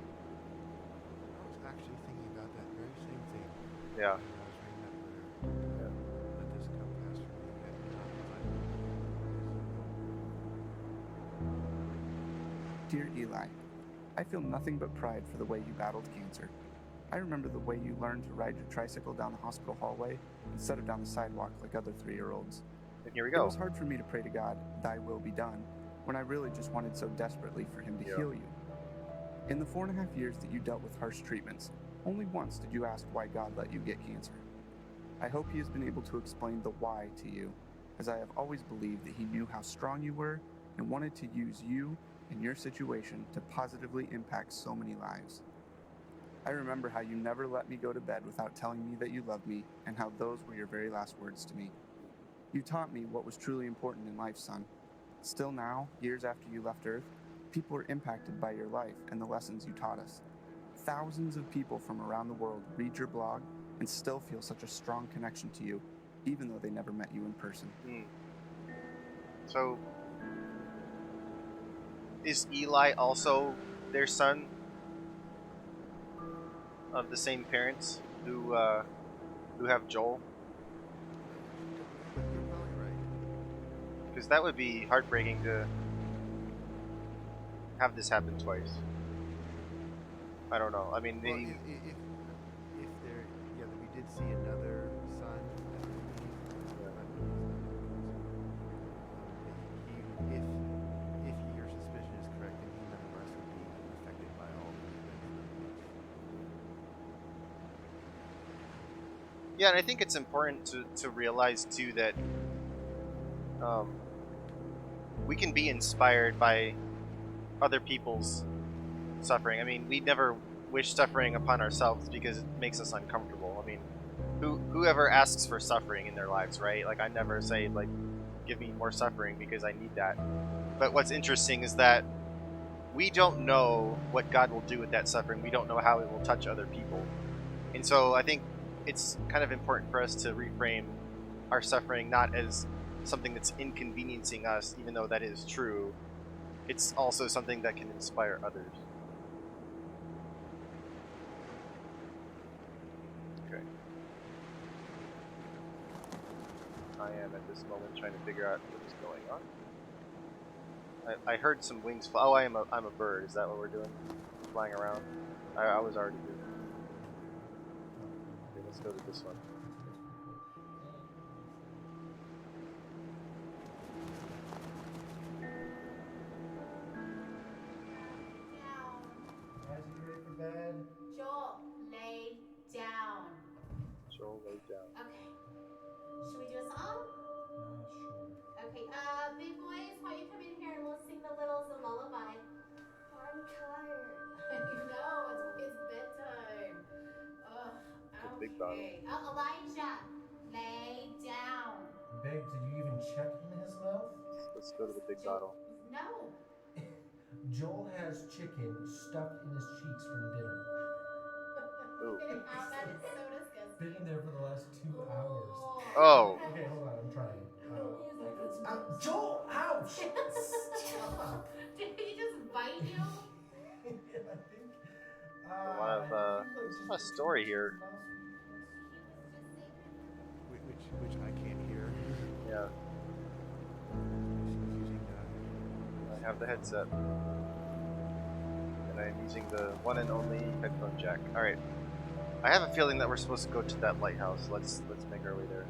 was actually thinking about that very same thing. Yeah. When I was reading that prayer. Let this cup pass from me, yet not as I will, Dear Eli, I feel nothing but pride for the way you battled cancer. I remember the way you learned to ride your tricycle down the hospital hallway instead of down the sidewalk like other 3-year-olds. And here we go. It was hard for me to pray to God, thy will be done, when I really just wanted so desperately for him to heal you. In the 4.5 years that you dealt with harsh treatments, only once did you ask why God let you get cancer. I hope he has been able to explain the why to you, as I have always believed that he knew how strong you were and wanted to use you and your situation to positively impact so many lives. I remember how you never let me go to bed without telling me that you loved me, and how those were your very last words to me. You taught me what was truly important in life, son. Still now, years after you left Earth, people are impacted by your life and the lessons you taught us. Thousands of people from around the world read your blog and still feel such a strong connection to you, even though they never met you in person. So, is Eli also their son? Of the same parents who have Joel? you're probably right. Because that would be heartbreaking to have this happen twice. I don't know. I mean, Well, if there, we did see another son Yeah, and I think it's important to realize too that we can be inspired by other people's suffering. I mean, we never wish suffering upon ourselves because it makes us uncomfortable. I mean, whoever asks for suffering in their lives, right? Like, I never say, like, give me more suffering because I need that. But what's interesting is that we don't know what God will do with that suffering. We don't know how it will touch other people. And so I think it's kind of important for us to reframe our suffering not as something that's inconveniencing us, even though that is true. It's also something that can inspire others. Okay. I am at this moment trying to figure out what is going on. I heard some wings fly. Oh, I'm a bird. Is that what we're doing? Flying around? I was already doing it. Okay, let's go to this one. Guys, you ready for bed? Joel, lay down. Joel, lay down. Okay. Should we do a song? Sure. Okay, big boys, why don't you come in here and we'll sing the littles a lullaby. I'm tired. No, it's bedtime. Ugh, It's a big bottle. okay. Oh, Elijah, lay down. Babe, did you even check in his mouth? Let's go to the big bottle. No. Joel has chicken stuffed in his cheeks from dinner. Ooh. That is so disgusting. Been in there for the last 2 hours. Oh. Okay, hold on, I'm trying. Joel, ouch! Stop! Did he just bite you? Yeah, I think. A lot of there's a story here. Which I can't hear. Yeah. She's using I have the headset. And I'm using the one and only headphone jack. Alright. I have a feeling that we're supposed to go to that lighthouse. Let's make our way there.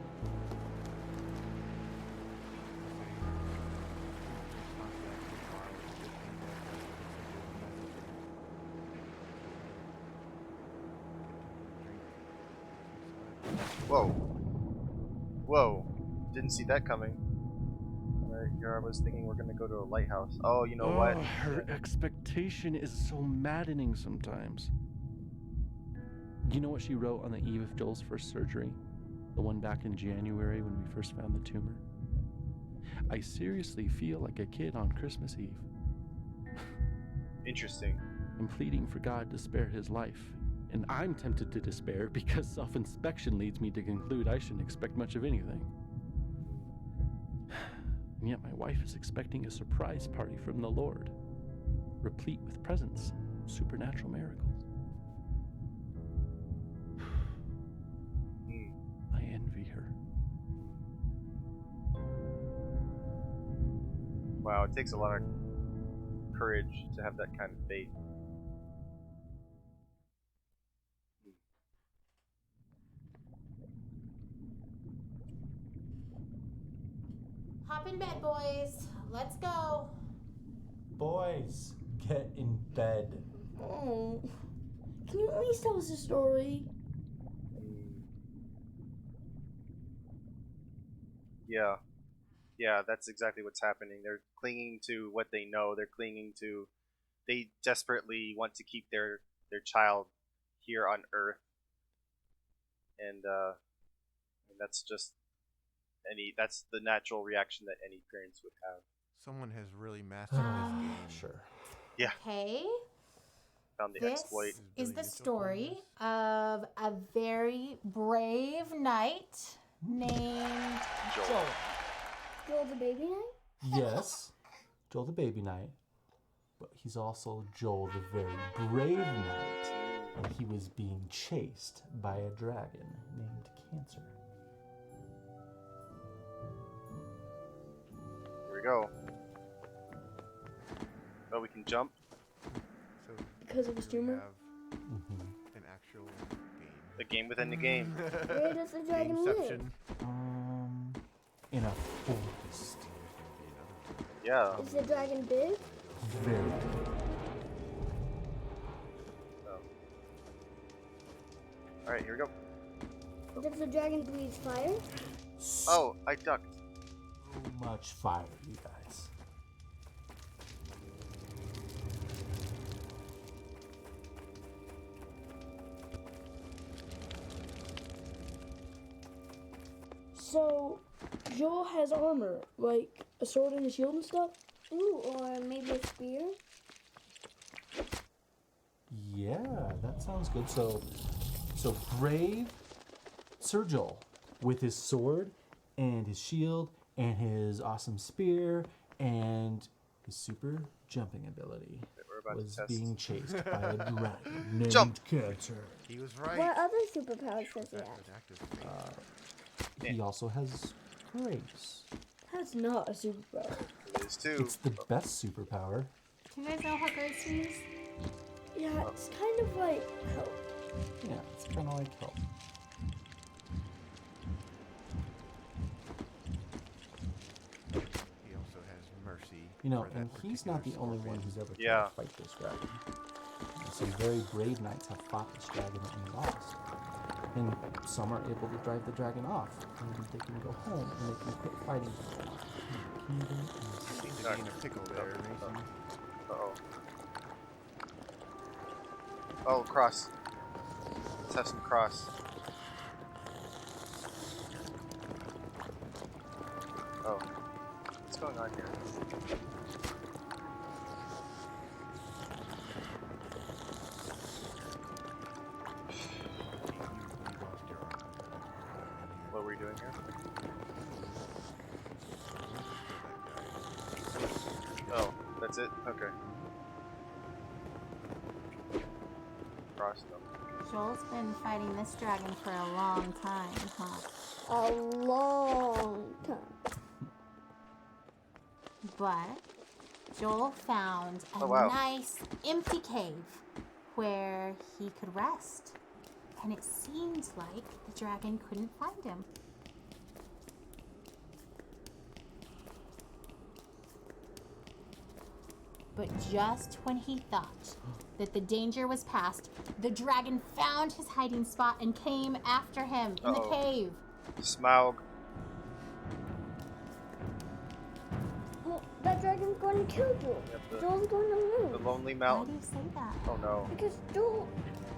Whoa. Whoa. Didn't see that coming. Right here I was thinking we're gonna go to a lighthouse. Oh, you know what? Her expectation is so maddening sometimes. You know what she wrote on the eve of Joel's first surgery? The one back in January when we first found the tumor? I seriously feel like a kid on Christmas Eve. Interesting. I'm pleading for God to spare his life. And I'm tempted to despair because self-inspection leads me to conclude I shouldn't expect much of anything. And yet my wife is expecting a surprise party from the Lord, replete with presents, supernatural miracles. I envy her. Wow, it takes a lot of courage to have that kind of faith. Hop in bed, boys. Let's go. Boys, get in bed. Oh, can you at least tell us a story? Yeah. Yeah, that's exactly what's happening. They're clinging to what they know. They desperately want to keep their child here on Earth. And that's just that's the natural reaction that any parents would have. Someone has really mastered this game. Sure. Yeah. Okay. Found the This exploit. is the story of a very brave knight named Joel. Joel the baby knight? Yes, Joel the baby knight, but he's also Joel the very brave knight, and he was being chased by a dragon named Cancer. Here we go. Oh, we can jump. So Because of his here we tumor? have an actual game. A game within the game. Where does the dragon live? Gameception. In a forest. Yeah. Is the dragon big? Very big. Alright, here we go. Does the dragon breathe fire? Oh, I ducked. So much fire, you guys. So, Joel has armor, like a sword and a shield and stuff? Ooh, or maybe a spear? Yeah, that sounds good. So brave Sir Joel with his sword and his shield and his awesome spear and his super jumping ability was being chased by a dragon named Cancer. He was right. What other superpowers does he have? He also has grace. That's not a superpower. It is too. It's the best superpower. Do you guys know what grace means? Yeah, it's kind of like help. Yeah, it's kind of like help. He also has mercy. You know, for that and he's not the particular only sword one man. who's ever tried to fight this dragon. Some very brave knights have fought this dragon and lost. And some are able to drive the dragon off, and they can go home and they can quit fighting. Seem to be in a pickle there, Mason. Uh-oh. Oh, cross. Let's have some cross. Oh. What's going on here? What were we doing here? Oh, that's it? Okay. Cross them. Joel's been fighting this dragon for a long time, huh? A long time. But Joel found a Oh, wow. nice empty cave where he could rest. And it seemed like the dragon couldn't find him. But just when he thought that the danger was past, the dragon found his hiding spot and came after him in the cave. Smaug. Well, that dragon's going to kill Joel. Joel's going to lose. The Lonely Why Mountain. do you say that? Oh no. Because Joel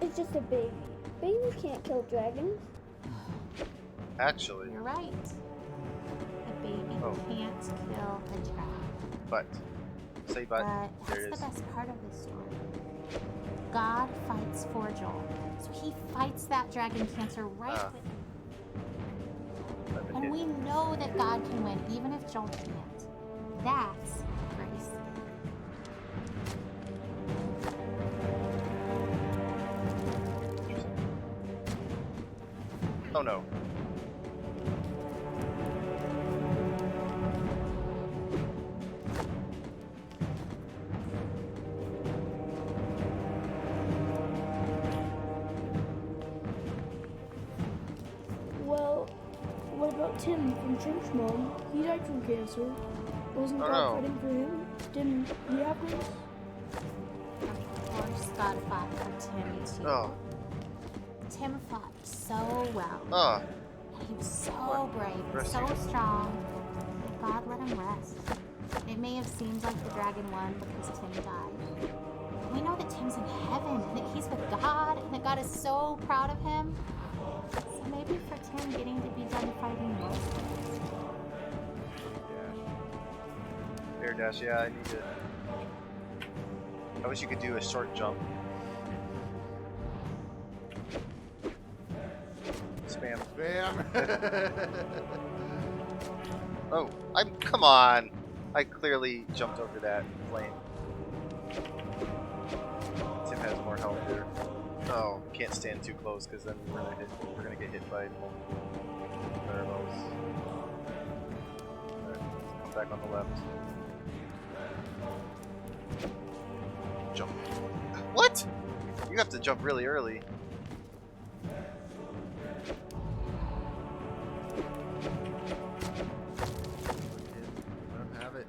is just a baby. Babies can't kill dragons. Actually. You're right. The baby can't kill a dragon. But. Say but. But There it that's is. the best part of this story. God fights for Joel. So he fights that dragon Cancer right with him. And we know that God can win even if Joel can't. That's grace. Oh no. Well, what about Tim from Church Mom? He died from cancer. Wasn't Oh, God no. fighting for him? Didn't he have grace? Of course, God fought for Tim too. Oh. Tim fought so well. Oh. And he was so brave and so strong that God let him rest. It may have seemed like the dragon won because Tim died. But we know that Tim's in heaven and that he's with God and that God is so proud of him. So maybe for Tim getting to be done fighting was Air dash, yeah, I need it. I wish you could do a short jump. Spam. Spam. Oh, come on. I clearly jumped over that flame. Tim has more health here. Oh, can't stand too close because then we're gonna get hit by fireballs. Alright, come back on the left. Jump. What? You have to jump really early. Let him have it.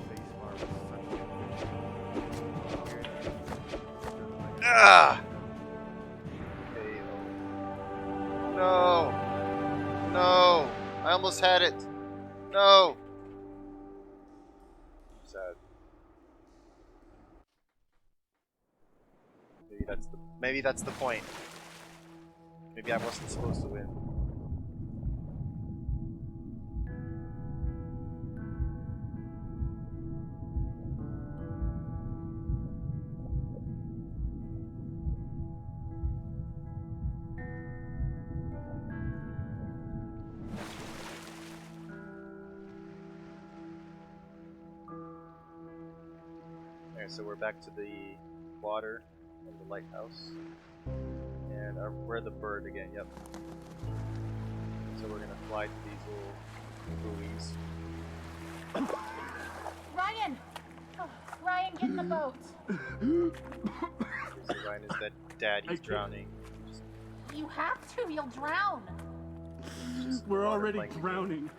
Space Marvel, such Ah! Okay. No! No! I almost had it! No! Sad. Maybe that's the point. Maybe I wasn't supposed to win. Alright, so we're back to the water and the lighthouse. And we're the bird again, yep. So we're gonna fly to these little buoys. Ryan! Oh, Ryan, get in the boat. So Ryan is that dad, he's drowning. You have to, you'll drown. We're already drowning.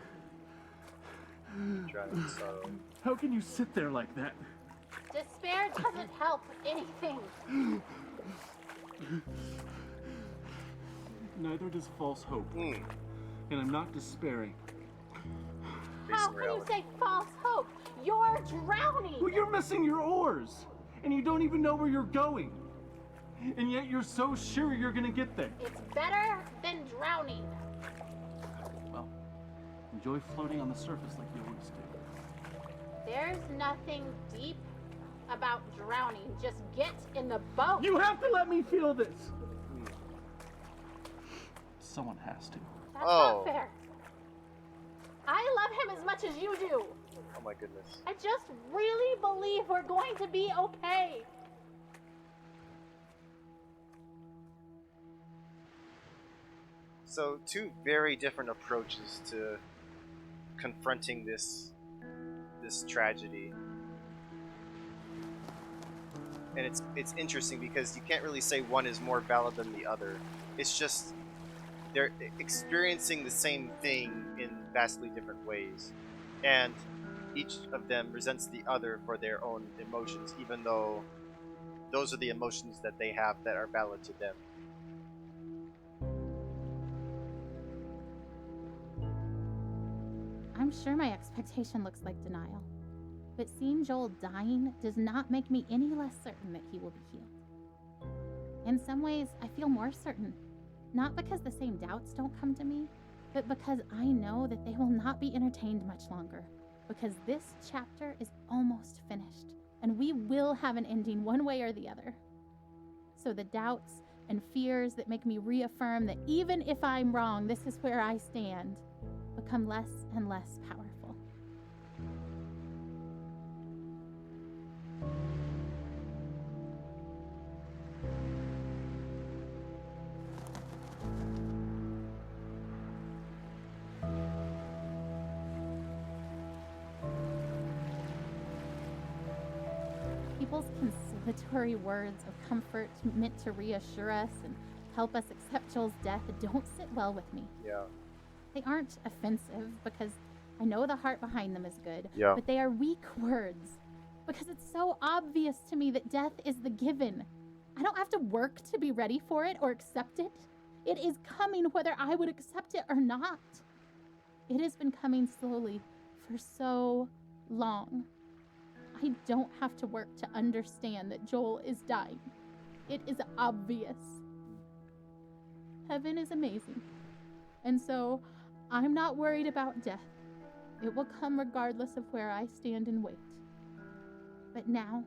Drowning in sorrow. How can you sit there like that? Despair doesn't help anything. Neither does false hope. And I'm not despairing. How can you say false hope? You're drowning. Well, you're missing your oars, and you don't even know where you're going. And yet you're so sure you're gonna get there. It's better than drowning. Well, enjoy floating on the surface like you always do. There's nothing deep about drowning. Just get in the boat. You have to let me feel this. Someone has to. That's not fair. I love him as much as you do. Oh my goodness. I just really believe we're going to be okay. So, two very different approaches to confronting this tragedy. And it's interesting because you can't really say one is more valid than the other. It's just they're experiencing the same thing in vastly different ways. And each of them resents the other for their own emotions, even though those are the emotions that they have that are valid to them. I'm sure my expectation looks like denial, but seeing Joel dying does not make me any less certain that he will be healed. In some ways, I feel more certain, not because the same doubts don't come to me, but because I know that they will not be entertained much longer, because this chapter is almost finished, and we will have an ending one way or the other. So the doubts and fears that make me reaffirm that even if I'm wrong, this is where I stand, become less and less powerful. People's consolatory words of comfort meant to reassure us and help us accept Joel's death don't sit well with me. Yeah. They aren't offensive because I know the heart behind them is good, Yeah. but they are weak words because it's so obvious to me that death is the given. I don't have to work to be ready for it or accept it. It is coming whether I would accept it or not. It has been coming slowly for so long. I don't have to work to understand that Joel is dying. It is obvious. Heaven is amazing. And so, I'm not worried about death. It will come regardless of where I stand and wait. But now,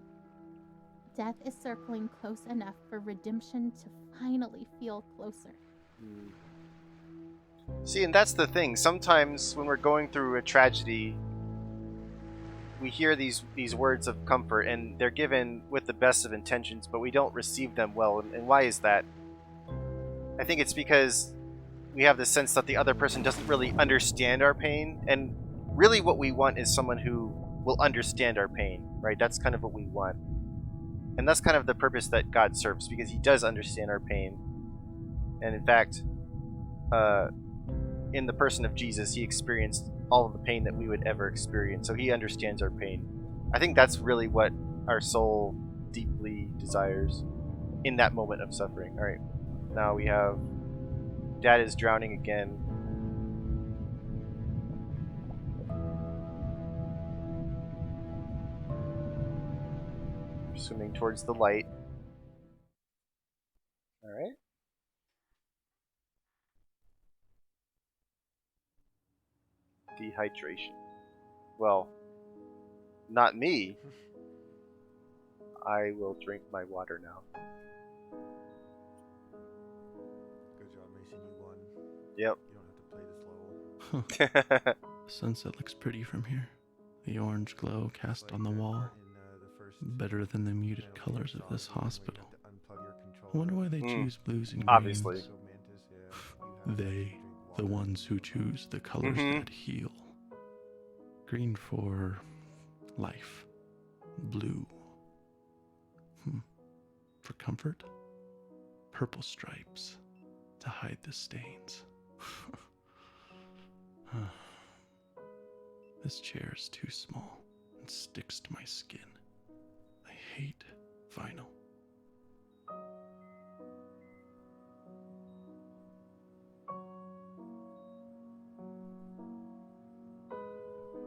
death is circling close enough for redemption to finally feel closer. See, and that's the thing. Sometimes when we're going through a tragedy, we hear these words of comfort, and they're given with the best of intentions, but we don't receive them well. And why is that? I think it's because we have the sense that the other person doesn't really understand our pain, and really what we want is someone who will understand our pain, right? That's kind of what we want. And that's kind of the purpose that God serves, because he does understand our pain. And in fact, in the person of Jesus, he experienced all of the pain that we would ever experience, so he understands our pain. I think that's really what our soul deeply desires. in that moment of suffering. All right, now we have Dad is drowning again. Swimming towards the light. All right. Dehydration. Well, not me. I will drink my water now. Good job, Mason. You won. Yep. You don't have to play this low. The sunset looks pretty from here. The orange glow cast on the wall. Better than the muted colors of this hospital. I wonder why they choose blues and greens. Obviously. They, the ones who choose the colors that heal. Green for life. Blue. For comfort. Purple stripes to hide the stains. This chair is too small and sticks to my skin. I hate vinyl.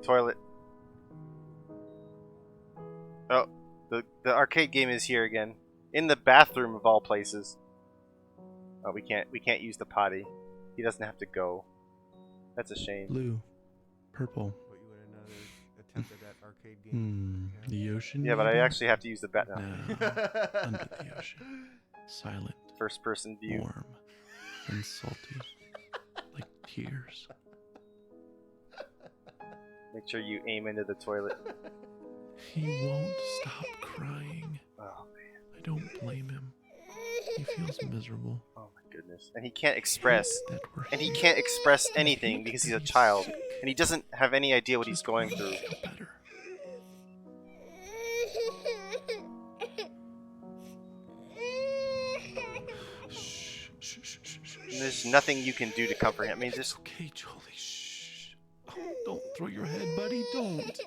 Toilet. Oh, the arcade game is here again. In the bathroom of all places. Oh, we can't use the potty. He doesn't have to go. That's a shame. Blue. Purple. But you would another attempt at that arcade game. The ocean? Yeah, but I maybe? actually have to use the bat now. No, under the ocean. Silent. First person view. Warm. And salty. Like tears. Make sure you aim into the toilet. He won't stop crying. Oh, man. I don't blame him. He feels miserable. Oh my goodness. And he can't express. That we're And he here. can't express anything because he's a child. And he doesn't have any idea what he's going through. Feel better. Shh, shh, shh, shh, shh, And there's nothing you can do to comfort him. I mean, just Okay, Jolie, shh. Oh, don't throw your head, buddy, don't.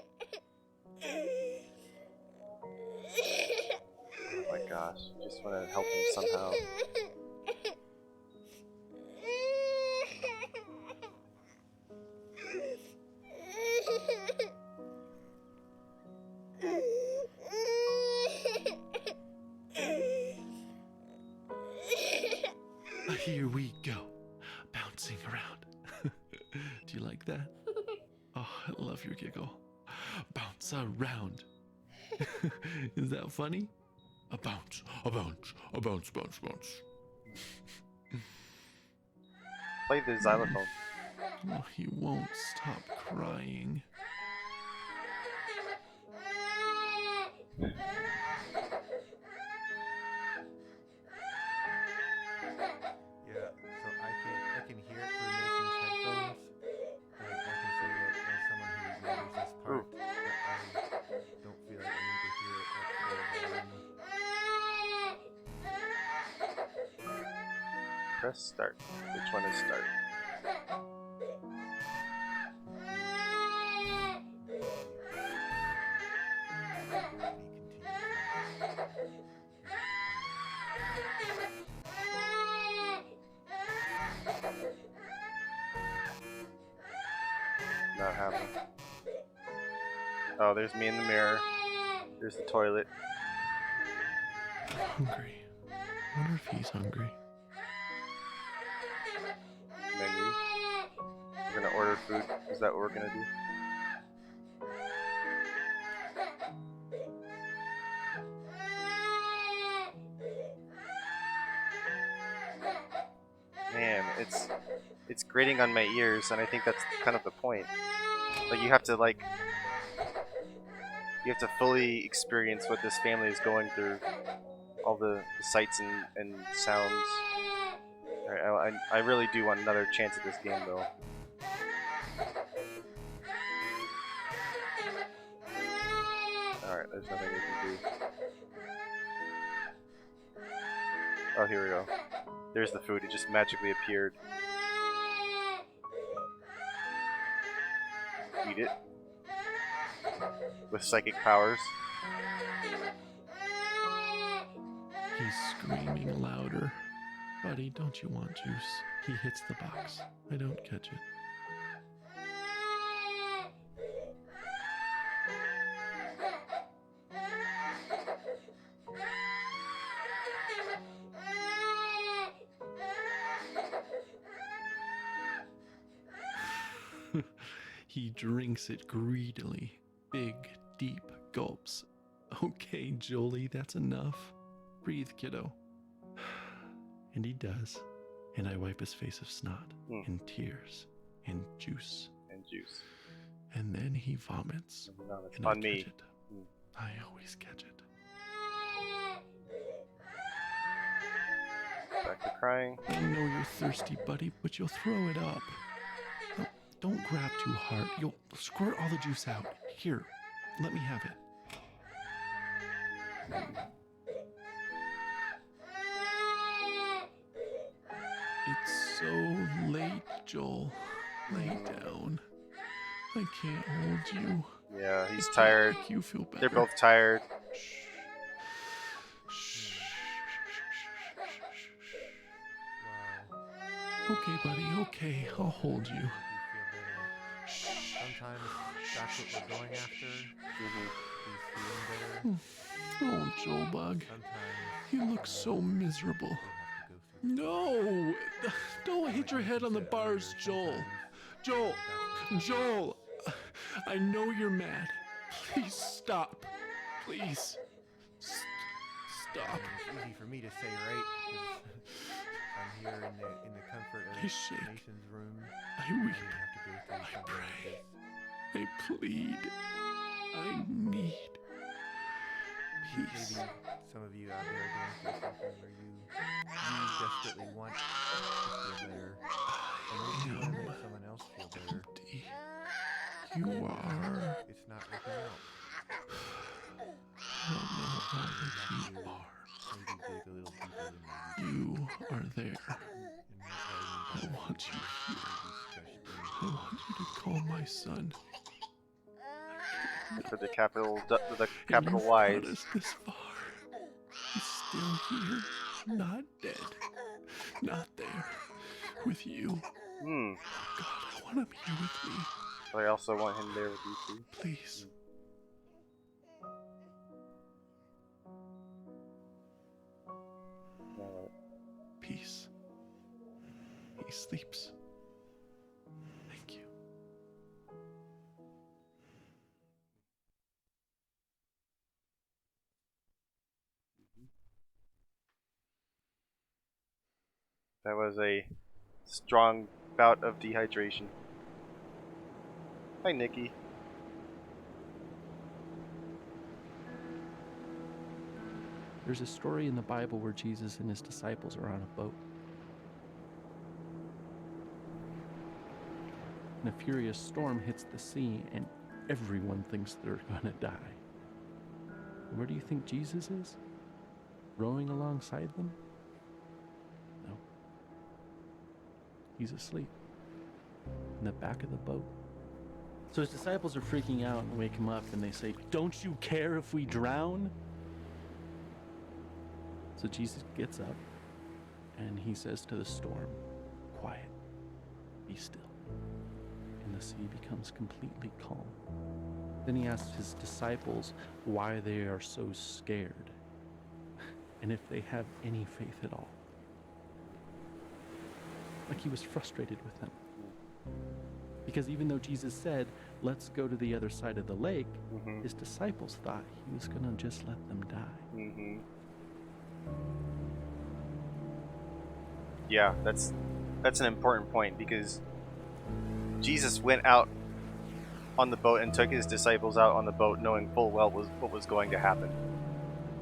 oh my gosh, just want to help him somehow. Here we go, bouncing around. Do you like that? Oh, I love your giggle. Bounce around. Is that funny? A bounce, a bounce, a bounce, bounce, bounce. Play the xylophone. Oh, he won't stop crying. Yeah, so I can hear it through Mason's headphones. Like I can say that as someone who knows this part, that I don't feel like I need to hear it at full volume. Press start. Which one is start? Not happening. Oh, there's me in the mirror. There's the toilet. Hungry. I wonder if he's hungry. Menu. We're gonna order food. Is that what we're gonna do? Man, it's grating on my ears, and I think that's kind of the point. Like you have to fully experience what this family is going through, all the sights and sounds. I really do want another chance at this game, though. Alright, there's nothing we can do. Oh, here we go. There's the food, it just magically appeared. Eat it. With psychic powers. He's screaming louder. Buddy, don't you want juice? He hits the box. I don't catch it. He drinks it greedily. Big, deep gulps. Okay, Jolie, that's enough. Breathe, kiddo. And he does. And I wipe his face of snot, and tears, and juice. And then he vomits. And on I me. catch it. I always catch it. Back to crying. I know you're thirsty, buddy, but you'll throw it up. No, don't grab too hard. You'll squirt all the juice out. Here, let me have it. It's so late, Joel. Lay down. I can't hold you. Yeah, he's tired. Make you feel better. They're both tired. Okay, buddy, okay. I'll hold you. Sometimes that's what we're going after. He's feeling better. Oh, Joel Bug. You look so miserable. No! Don't hit your head on the bars, Joel. Joel! I know you're mad. Please stop. Please. Stop. It's easy for me to say, right? 'Cause I'm here in the comfort of I shake. Mason's room. I weep. I I pray. I plead. I need peace. Maybe some of you out there are going through something where you desperately want to feel better. And maybe you want to make someone else feel better. You are. It's not working out. I don't know how that you are. Maybe dig a little deeper than You are there. I want you here. I want you to call my son. For the capital And you've Y's. brought us this far. He's still here, not dead, not there, with you. Hmm. God, I want him here with me. But I also want him there with you too. Please. Peace. He sleeps. Thank you. That was a strong bout of dehydration. Hi, Nikki. There's a story in the Bible where Jesus and his disciples are on a boat. And a furious storm hits the sea, and everyone thinks they're gonna die. Where do you think Jesus is? Rowing alongside them? No. He's asleep in the back of the boat. So his disciples are freaking out and wake him up, and they say, "Don't you care if we drown?" So Jesus gets up and he says to the storm, "Quiet, be still." And the sea becomes completely calm. Then he asks his disciples why they are so scared and if they have any faith at all. Like he was frustrated with them. Because even though Jesus said, "Let's go to the other side of the lake," his disciples thought he was going to just let them die. Yeah, that's an important point because Jesus went out on the boat and took his disciples out on the boat knowing full well what was going to happen.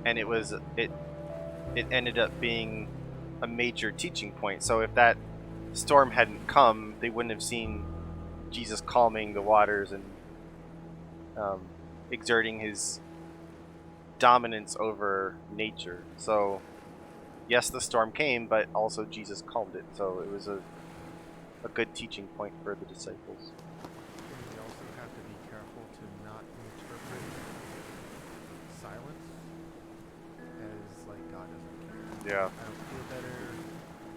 And it ended up being a major teaching point. So if that storm hadn't come, they wouldn't have seen Jesus calming the waters and exerting his dominance over nature. So yes, the storm came, but also Jesus calmed it. So it was a good teaching point for the disciples. We also have to be careful to not interpret silence as like God doesn't care. Yeah. I don't feel better.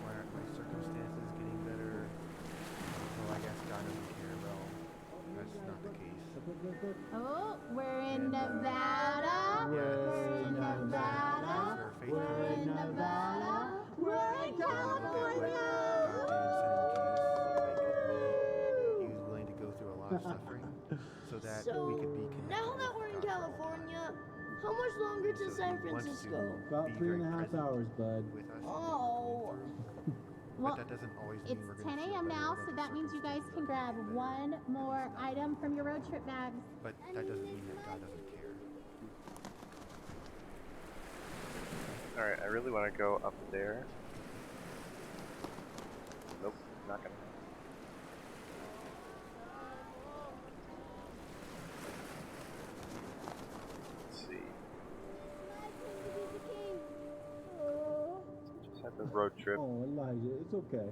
My circumstances getting better. Well, I guess God doesn't care. Well, that's not the case. Oh, we're in Nevada. We're in Nevada. We're in Nevada. We're in California. He was willing to go through a lot of suffering so that we could be connected. Now that we're in California, how much longer to San Francisco? About 3.5 hours, bud. Oh. Well, that doesn't always mean it's we're 10 gonna feel a.m. better now, about so the that means you guys can grab one more item from your road trip bags. But that doesn't mean that God doesn't care. Alright, I really want to go up there. Nope, not gonna. Let's see. Just had the road trip. Oh, Elijah, it's okay.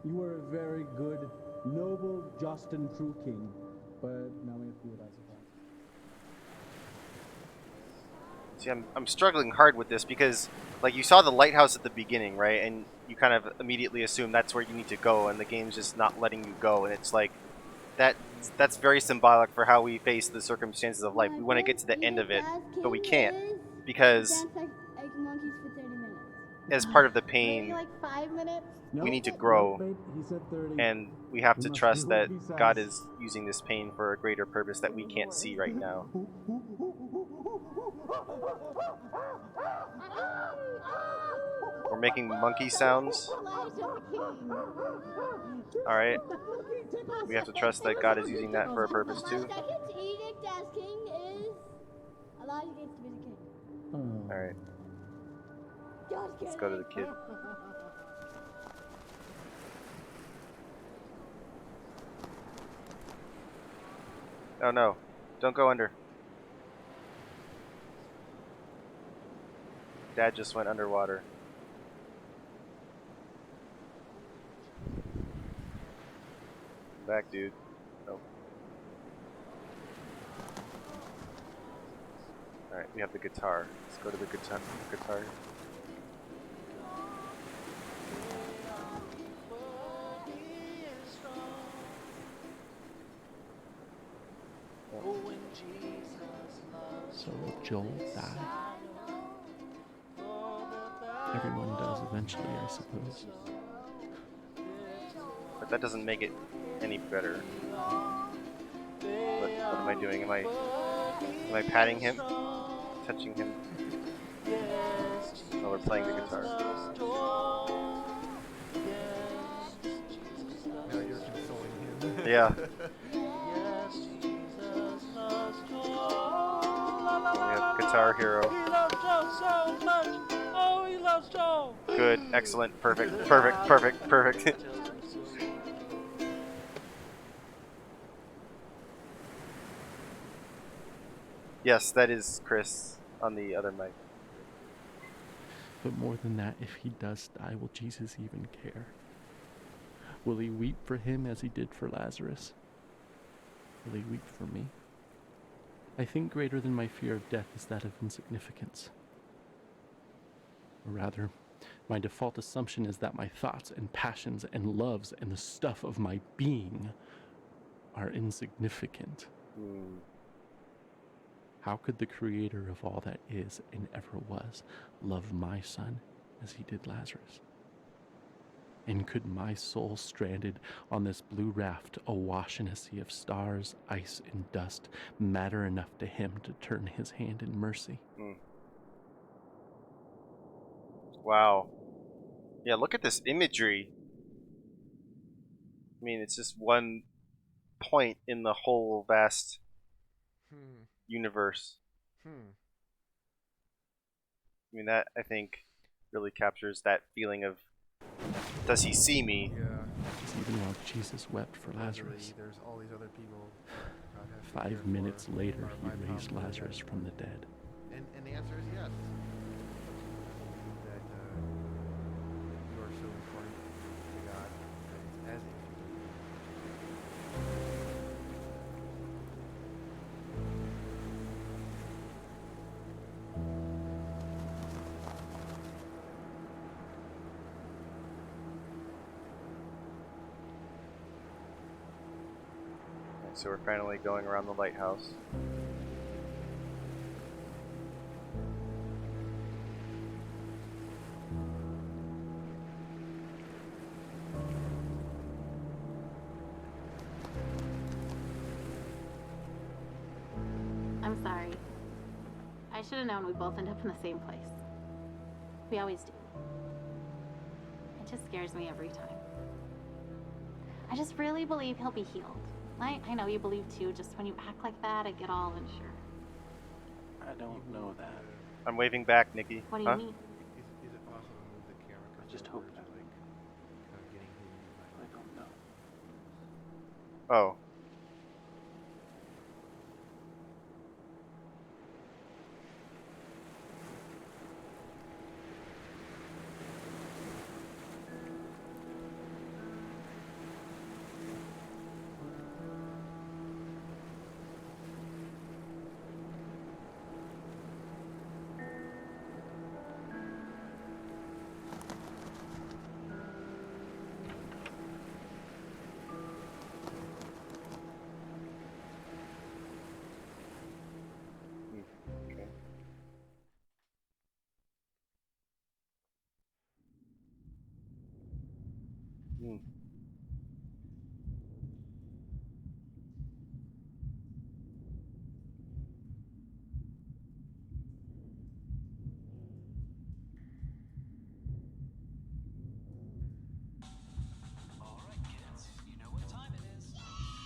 You were a very good, noble, just, and true king. But now we have to do it, I suppose. See, I'm struggling hard with this because, like, you saw the lighthouse at the beginning, right? And you kind of immediately assume that's where you need to go, and the game's just not letting you go. And it's like, that's very symbolic for how we face the circumstances of life. We want to get to the end of it, but we can't because as part of the pain, Maybe like 5 minutes. we need to grow, He said 30. and we have We to must trust do that what he says. God is using this pain for a greater purpose that we can't see right now. We're making monkey sounds. Alright. We have to trust that God is using that for a purpose too. Second edict as king is Elijah gets to be the king. Alright. Let's go to the kid. Oh no. Don't go under. Dad just went underwater. Come back, dude. Nope. Alright, we have the guitar. Let's go to the guitar. So Joel died. Everyone does eventually, I suppose. But that doesn't make it any better. What am I doing? Am I patting him? Touching him? Oh, we're playing the guitar. Now you're consoling him. Yeah. We have Guitar Hero. Good, excellent, perfect, perfect, perfect, perfect. Yes, that is Chris on the other mic. But more than that, if he does die, will Jesus even care? Will he weep for him as he did for Lazarus? Will he weep for me? I think greater than my fear of death is that of insignificance. Or rather, my default assumption is that my thoughts and passions and loves and the stuff of my being are insignificant. How could the creator of all that is and ever was love my son as he did Lazarus? And could my soul stranded on this blue raft awash in a sea of stars, ice, and dust matter enough to him to turn his hand in mercy? Wow. Yeah, look at this imagery. I mean, it's just one point in the whole vast universe. I mean, that, I think, really captures that feeling of, does he see me? Yeah. Even while Jesus wept for Lazarus, There's all these other people. 5 minutes later, he raised Lazarus from the dead. And the answer is yes. That you are so important to God that it's as if so we're finally going around the lighthouse. I'm sorry. I should have known we'd both end up in the same place. We always do. It just scares me every time. I just really believe he'll be healed. I know you believe too, just when you act like that, I get all unsure. I don't know that. I'm waving back, Nikki. What do you mean? Is it possible to move the camera? I just hope that. Like, kind of getting who you might I don't know. Oh. Okay. Hmm.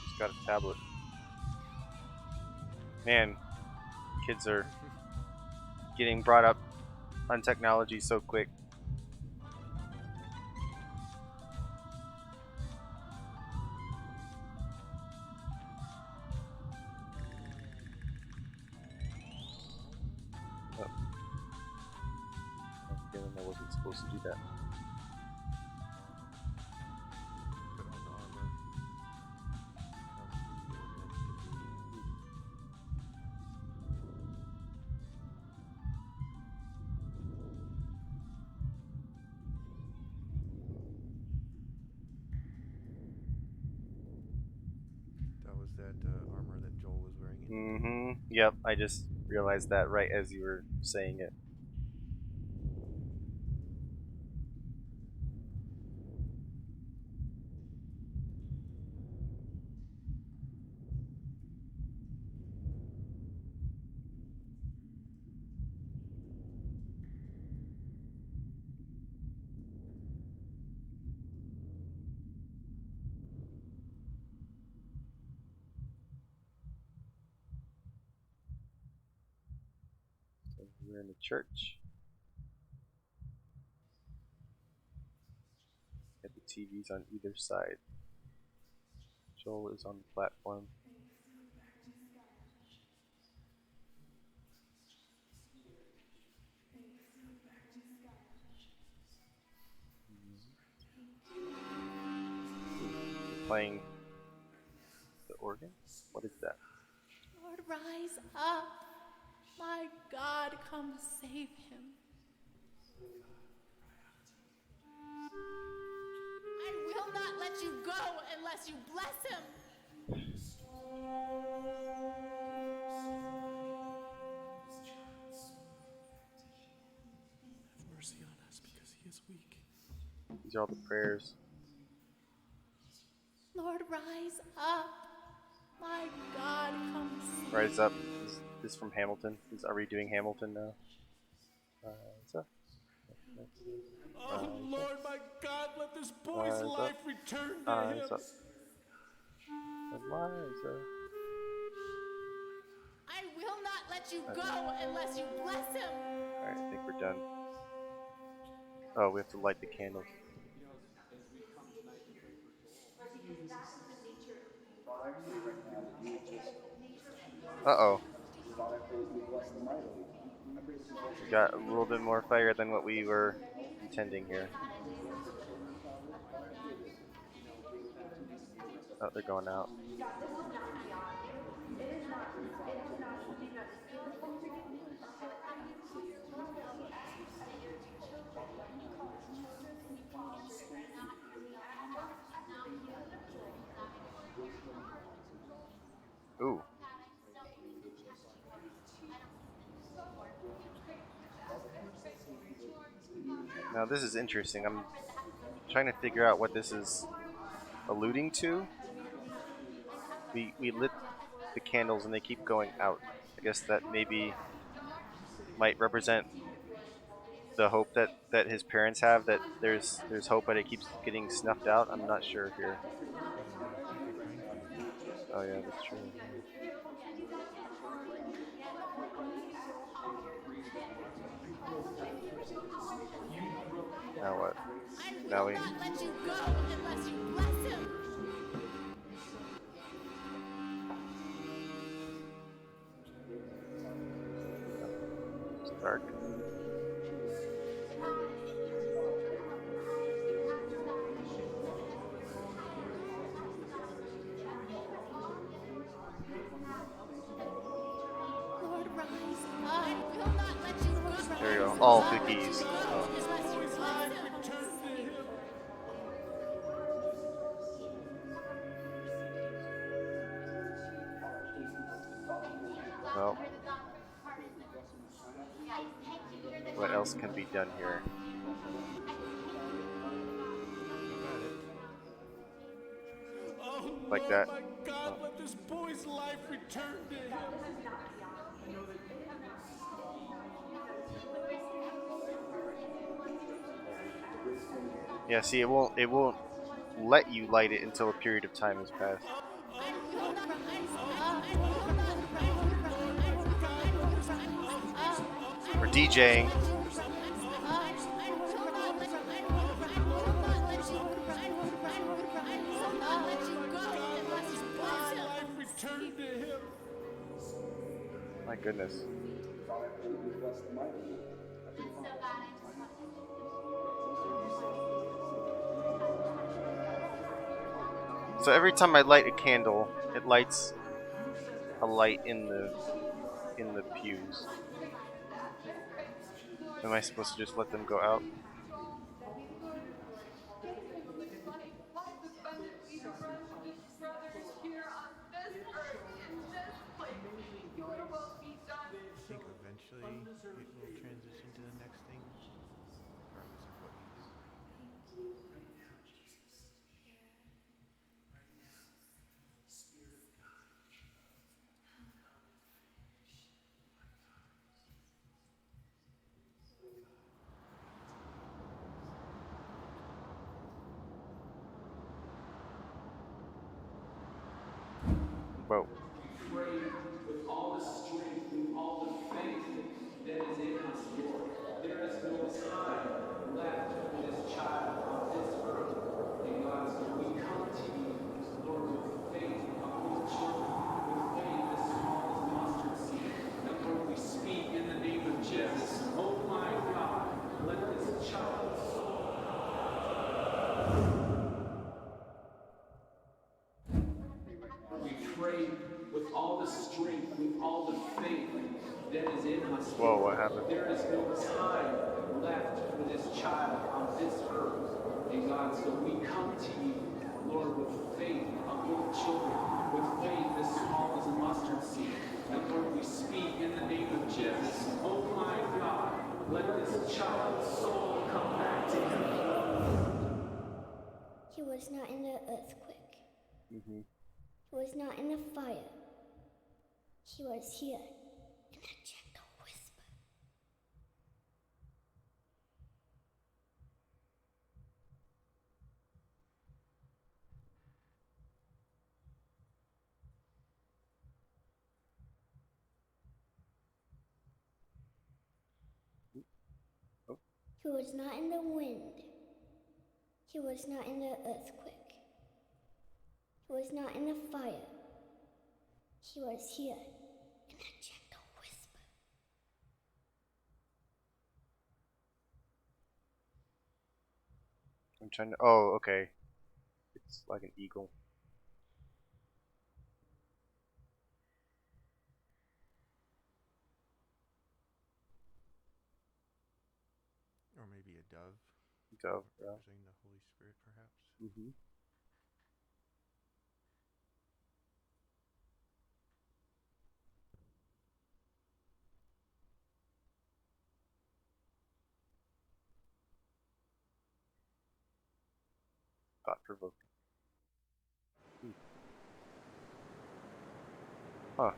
He's got a tablet. Man, kids are getting brought up on technology so quick. Oh. I wasn't supposed to do that. put on the armor. That was that armor that Joel was wearing. Mm-hmm. Yep, I just realized that right as you were saying it. So we're in the church. Got the TVs on either side. Joel is on the platform. Playing the organ? What is that? Lord, rise up. My God, come save him. I will not let you go unless you bless him. Have mercy on us because he is weak. These are all the prayers. Lord, rise up. My God, come save Rise up. Is this from Hamilton? Are we doing Hamilton now? Rise up. Oh Lord, my God, let this boy's Rise up. life return to Rise him. up. And rise up. I will not let you go unless you bless him. Alright, I think we're done. Oh, we have to light the candles. Uh-oh. We got a little bit more fire than what we were intending here. Oh, they're going out. Ooh. Now this is interesting. I'm trying to figure out what this is alluding to. We lit the candles and they keep going out. I guess that maybe might represent the hope that his parents have, that there's hope but it keeps getting snuffed out. I'm not sure here. Oh yeah, that's true. Now what? Now we. Let you go unless you bless him. It's dark. Lord, rise. I will not let you go. There you go. All cookies. Well, what else can be done here? Like that. Oh my God, let this boy's life return to him. Yeah, see, it won't let you light it until a period of time has passed. We're DJing. My goodness. So every time I light a candle, it lights a light in the pews. Am I supposed to just let them go out? I think eventually it will transition to the next thing, regardless of what you do. Whoa. Pray with all the strength, with all the faith that is in us, Lord. There is no time left for this child on this earth. And God, so we come to you, Lord, with faith of little children, with faith as small as mustard seed. And Lord, we speak in the name of Jesus. Oh my God, let this child's soul we pray with all the strength, with all the faith that is in us. Whoa, what happened? There is no time left for this child on this earth. And God, so we come to you, Lord, with faith of little children, with faith as small as a mustard seed. And Lord, we speak in the name of Jesus. Oh my God, let this child's soul come back to him. He was not in the earthquake. Mm-hmm. He was not in the fire. He was here in a gentle whisper. Oh. He was not in the wind. He was not in the earthquake. He was not in the fire. He was here in a gentle whisper. I'm trying to. Oh, okay. It's like an eagle. Or maybe a dove. Dove, yeah. Representing the Holy Spirit, perhaps. Mm-hmm. Thought-provoking. Huh.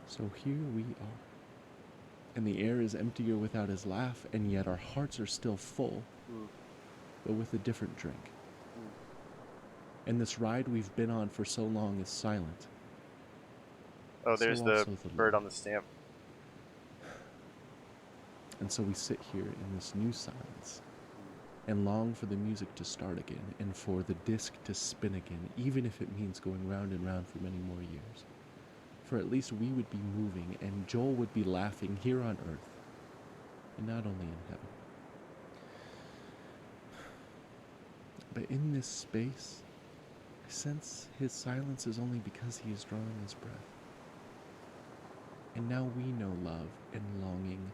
So here we are. And the air is emptier without his laugh, and yet our hearts are still full, but with a different drink. And this ride we've been on for so long is silent. Oh, there's So the also the bird love. on the stamp. And so we sit here in this new silence and long for the music to start again and for the disc to spin again, even if it means going round and round for many more years. For at least we would be moving and Joel would be laughing here on Earth and not only in heaven. But in this space, I sense his silence is only because he is drawing his breath. And now we know love and longing,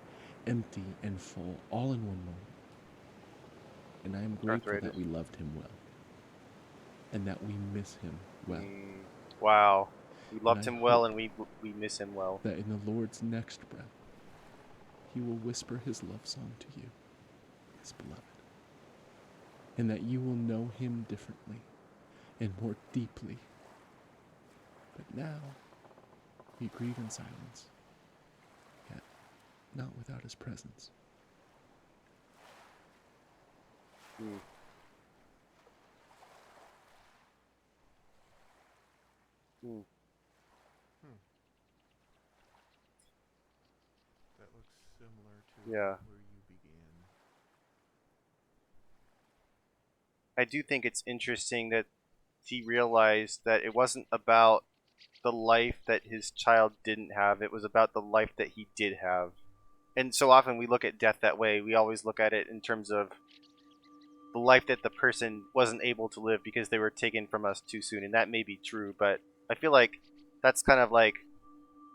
empty and full, all in one moment. And I am grateful that we loved him well. And that we miss him well. Wow. We loved And I him well, hope and we miss him well. that in the Lord's next breath, he will whisper his love song to you, his beloved. And that you will know him differently and more deeply. But now, we grieve in silence, yet not without his presence. That looks similar to Yeah. where you began. I do think it's interesting that he realized that it wasn't about the life that his child didn't have, it was about the life that he did have. And so often we look at death that way. We always look at it in terms of the life that the person wasn't able to live because they were taken from us too soon, and that may be true, but I feel like that's kind of like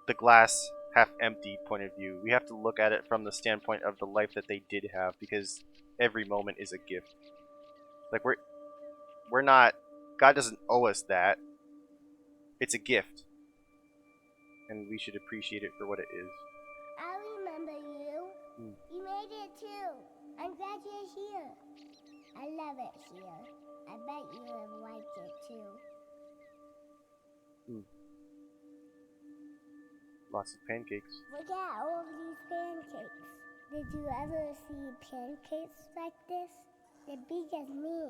the glass half empty point of view. We have to look at it from the standpoint of the life that they did have, because every moment is a gift. Like we're not, God doesn't owe us that. It's a gift. And we should appreciate it for what it is. I remember you. You made it too. I'm glad you're here. I love it here. I bet you have liked it too. Lots of pancakes. Look at all of these pancakes. Did you ever see pancakes like this? They're big as me.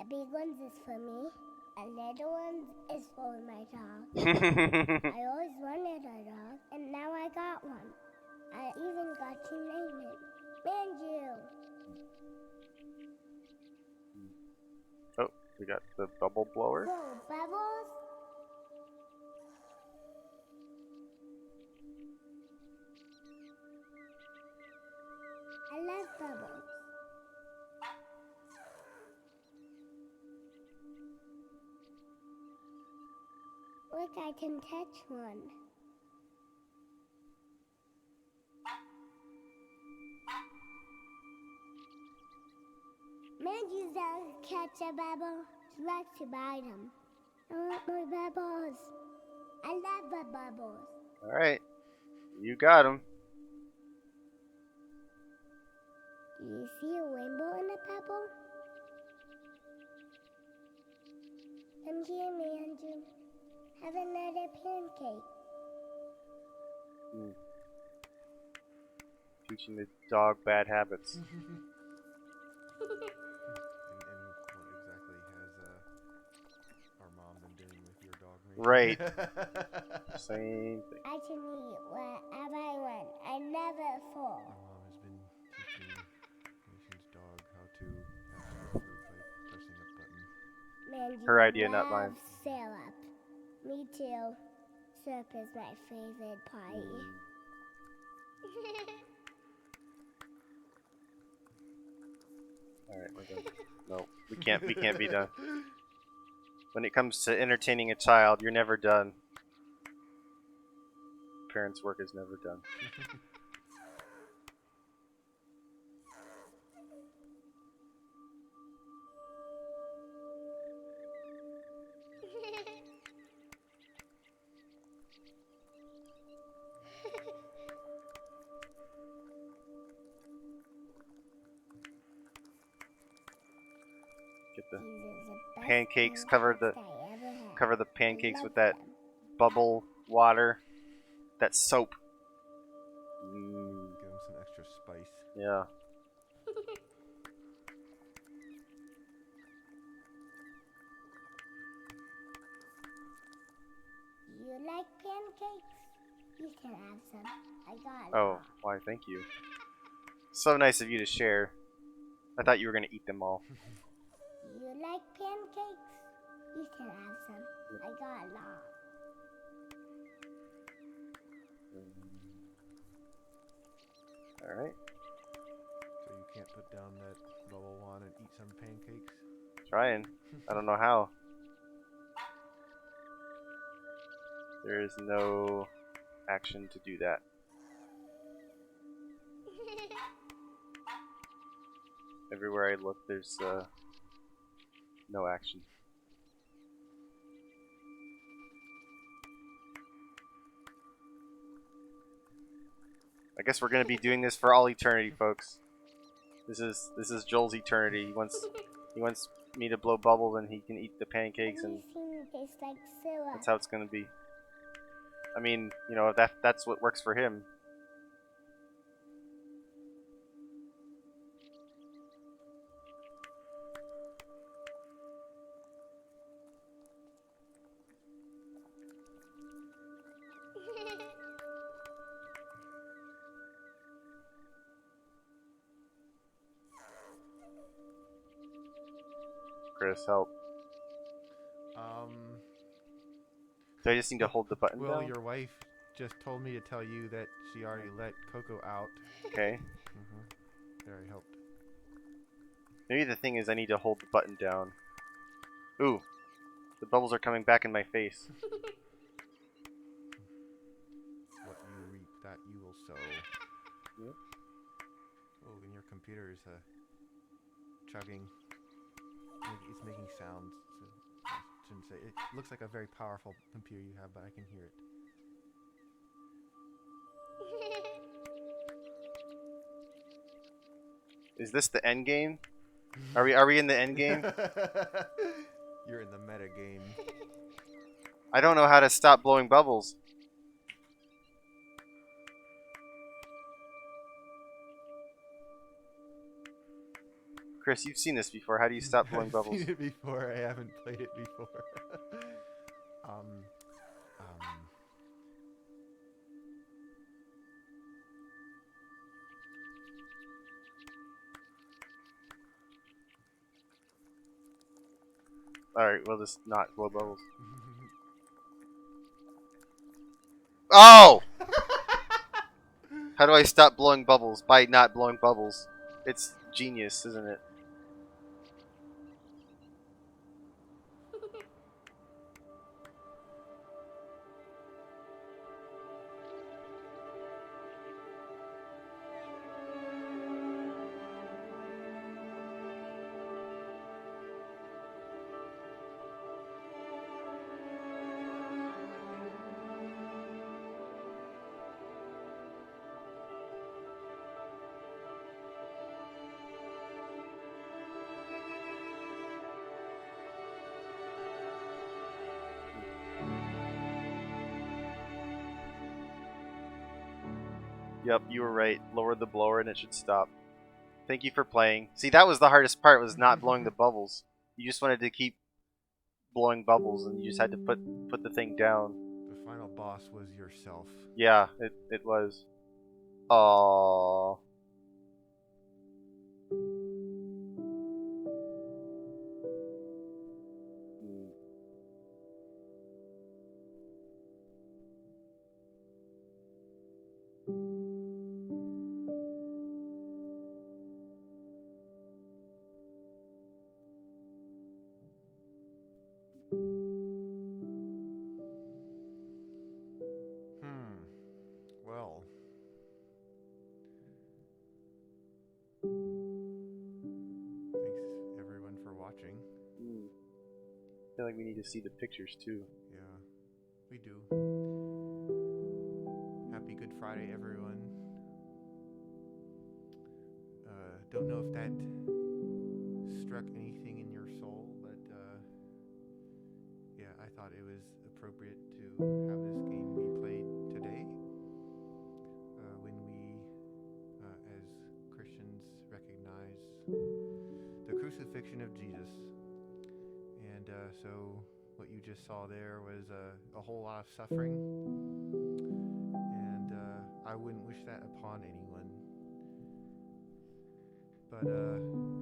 A big one is for me. A little one is for my dog. I always wanted a dog, and now I got one. I even got to name it Manju. Oh, we got the bubble blower. Whoa, Bubbles? I love Bubbles. Look, I can touch one. Manju's doesn't catch a bubble. She likes to bite them. I want more bubbles. I love the bubbles. Alright. You got him. Do you see a rainbow in the pebble? Come here, Manju. Have another pancake. Teaching the dog bad habits. And what exactly has our mom been doing with your dog? Right. Same thing. I can eat whatever I want. I never fall. My mom has been teaching Mason's dog how to have food by pressing a button. Manju Her idea, not mine. loves syrup. Me too. Syrup is my favorite party. Alright, we're done. No, we can't be done. When it comes to entertaining a child, you're never done. parents' work is never done. Get the pancakes, cover the pancakes with that bubble water, that soap. Give them some extra spice. Yeah. You like pancakes? You can have some. I got Oh, why, thank you. So nice of you to share. I thought you were going to eat them all. You like pancakes? You can have some. I got a lot. Alright. So you can't put down that bubble wand and eat some pancakes? Trying. I don't know how. There is no action to do that. Everywhere I look, there's no action. I guess we're gonna be doing this for all eternity, folks. This is Joel's eternity. He wants me to blow bubbles and he can eat the pancakes, and Tastes like syrup. that's how it's gonna be. I mean, you know, that's what works for him. Chris, help. So I just need to hold the button Well, down? your wife just told me to tell you that she already let Coco out. Okay. There, I helped. Maybe the thing is I need to hold the button down. Ooh. The bubbles are coming back in my face. What you reap, that you will sow. Yep. Oh, and your computer is chugging. It's making sounds. So I shouldn't say. It looks like a very powerful computer you have, but I can hear it. Is this the end game? Are we in the end game? You're in the meta game. I don't know how to stop blowing bubbles. Chris, you've seen this before. How do you stop blowing bubbles? I've seen it before. I haven't played it before. Alright, we'll just not blow bubbles. Oh! How do I stop blowing bubbles by not blowing bubbles? It's genius, isn't it? Yep, you were right. Lower the blower and it should stop. Thank you for playing. See, that was the hardest part, was not blowing the bubbles. You just wanted to keep blowing bubbles and you just had to put the thing down. The final boss was yourself. Yeah, it was. Aww. watching. I feel like we need to see the pictures too. Yeah, we do. Happy Good Friday, everyone. Don't know if that struck anything in your soul, but yeah, I thought it was appropriate to have this game be played today when we, as Christians, recognize the crucifixion of Jesus. And so what you just saw there was a whole lot of suffering, and I wouldn't wish that upon anyone. But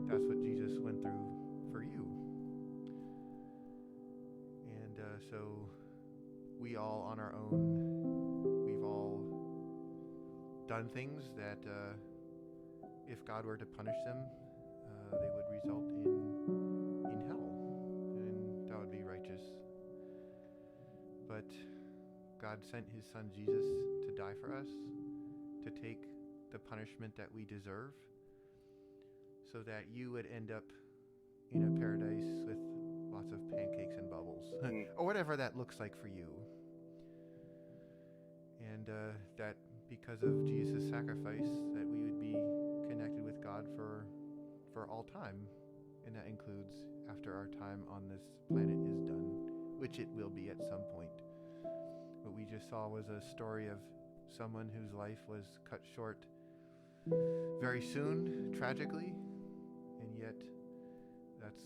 that's what Jesus went through for you. And so we all on our own, we've all done things that if God were to punish them, they would result in hell, and that would be righteous. But God sent his son Jesus to die for us, to take the punishment that we deserve, so that you would end up in a paradise with lots of pancakes and bubbles, or whatever that looks like for you. And that because of Jesus' sacrifice, that we would be connected with God for all time. And that includes after our time on this planet is done, which it will be at some point. What we just saw was a story of someone whose life was cut short very soon, tragically, and yet that's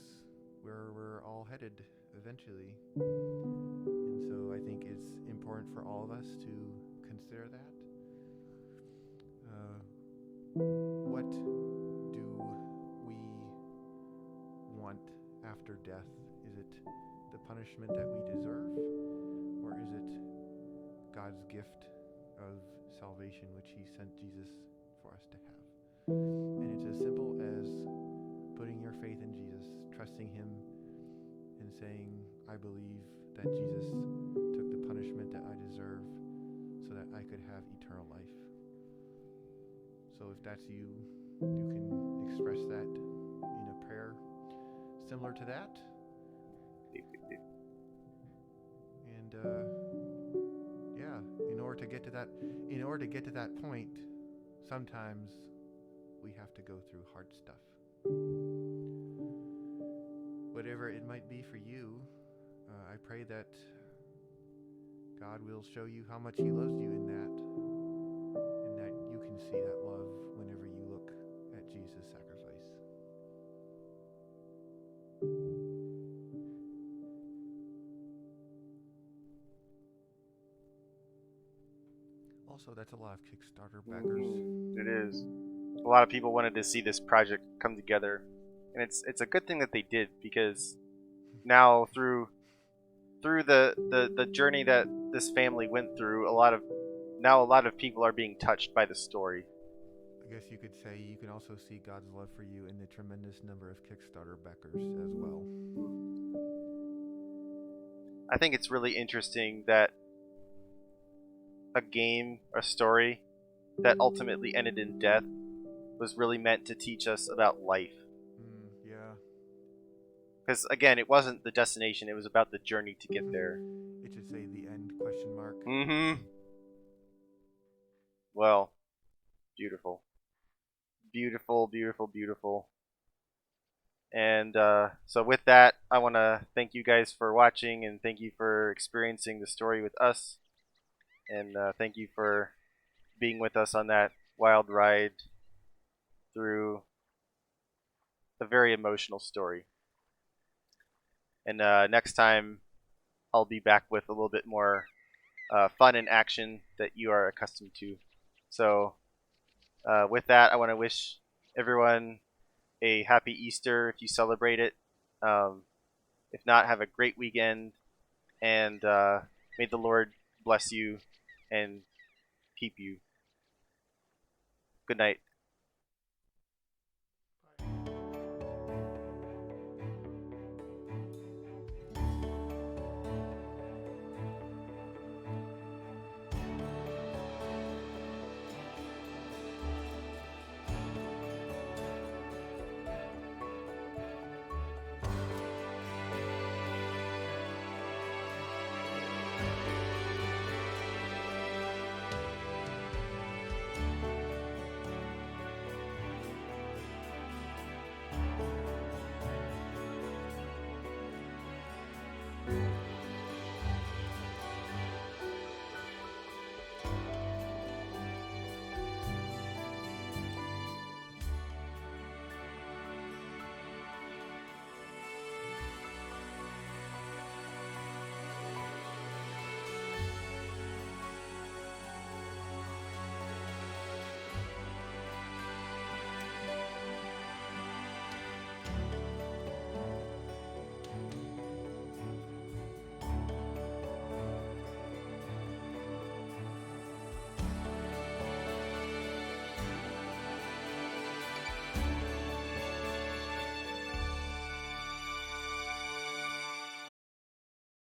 where we're all headed eventually. And so I think it's important for all of us to consider that. What do we want after death? Is it the punishment that we deserve, or is it God's gift of salvation, which he sent Jesus for us to have? And it's as simple as putting your faith in Jesus, trusting him, and saying, I believe that Jesus took the punishment that I deserve so that I could have eternal life. So if that's you, you can express that in a prayer similar to that. And yeah, in order to get to that point, sometimes we have to go through hard stuff. Whatever it might be for you, I pray that God will show you how much he loves you in that, and that you can see that love whenever you look at Jesus' sacrifice. Also, that's a lot of Kickstarter backers. It is. A lot of people wanted to see this project come together, and it's a good thing that they did, because now through the journey that this family went through, a lot of people are being touched by the story. I guess you could say you can also see God's love for you in the tremendous number of Kickstarter backers as well. I think it's really interesting that a game, a story that ultimately ended in death was really meant to teach us about life. Yeah. Because again, it wasn't the destination, it was about the journey to get there. It should say the end, question mark. Well, beautiful. Beautiful, beautiful, beautiful. And so with that, I want to thank you guys for watching, and thank you for experiencing the story with us. And thank you for being with us on that wild ride through a very emotional story. And next time, I'll be back with a little bit more fun and action that you are accustomed to. So with that, I want to wish everyone a happy Easter if you celebrate it. If not, have a great weekend, and may the Lord bless you and keep you. Good night.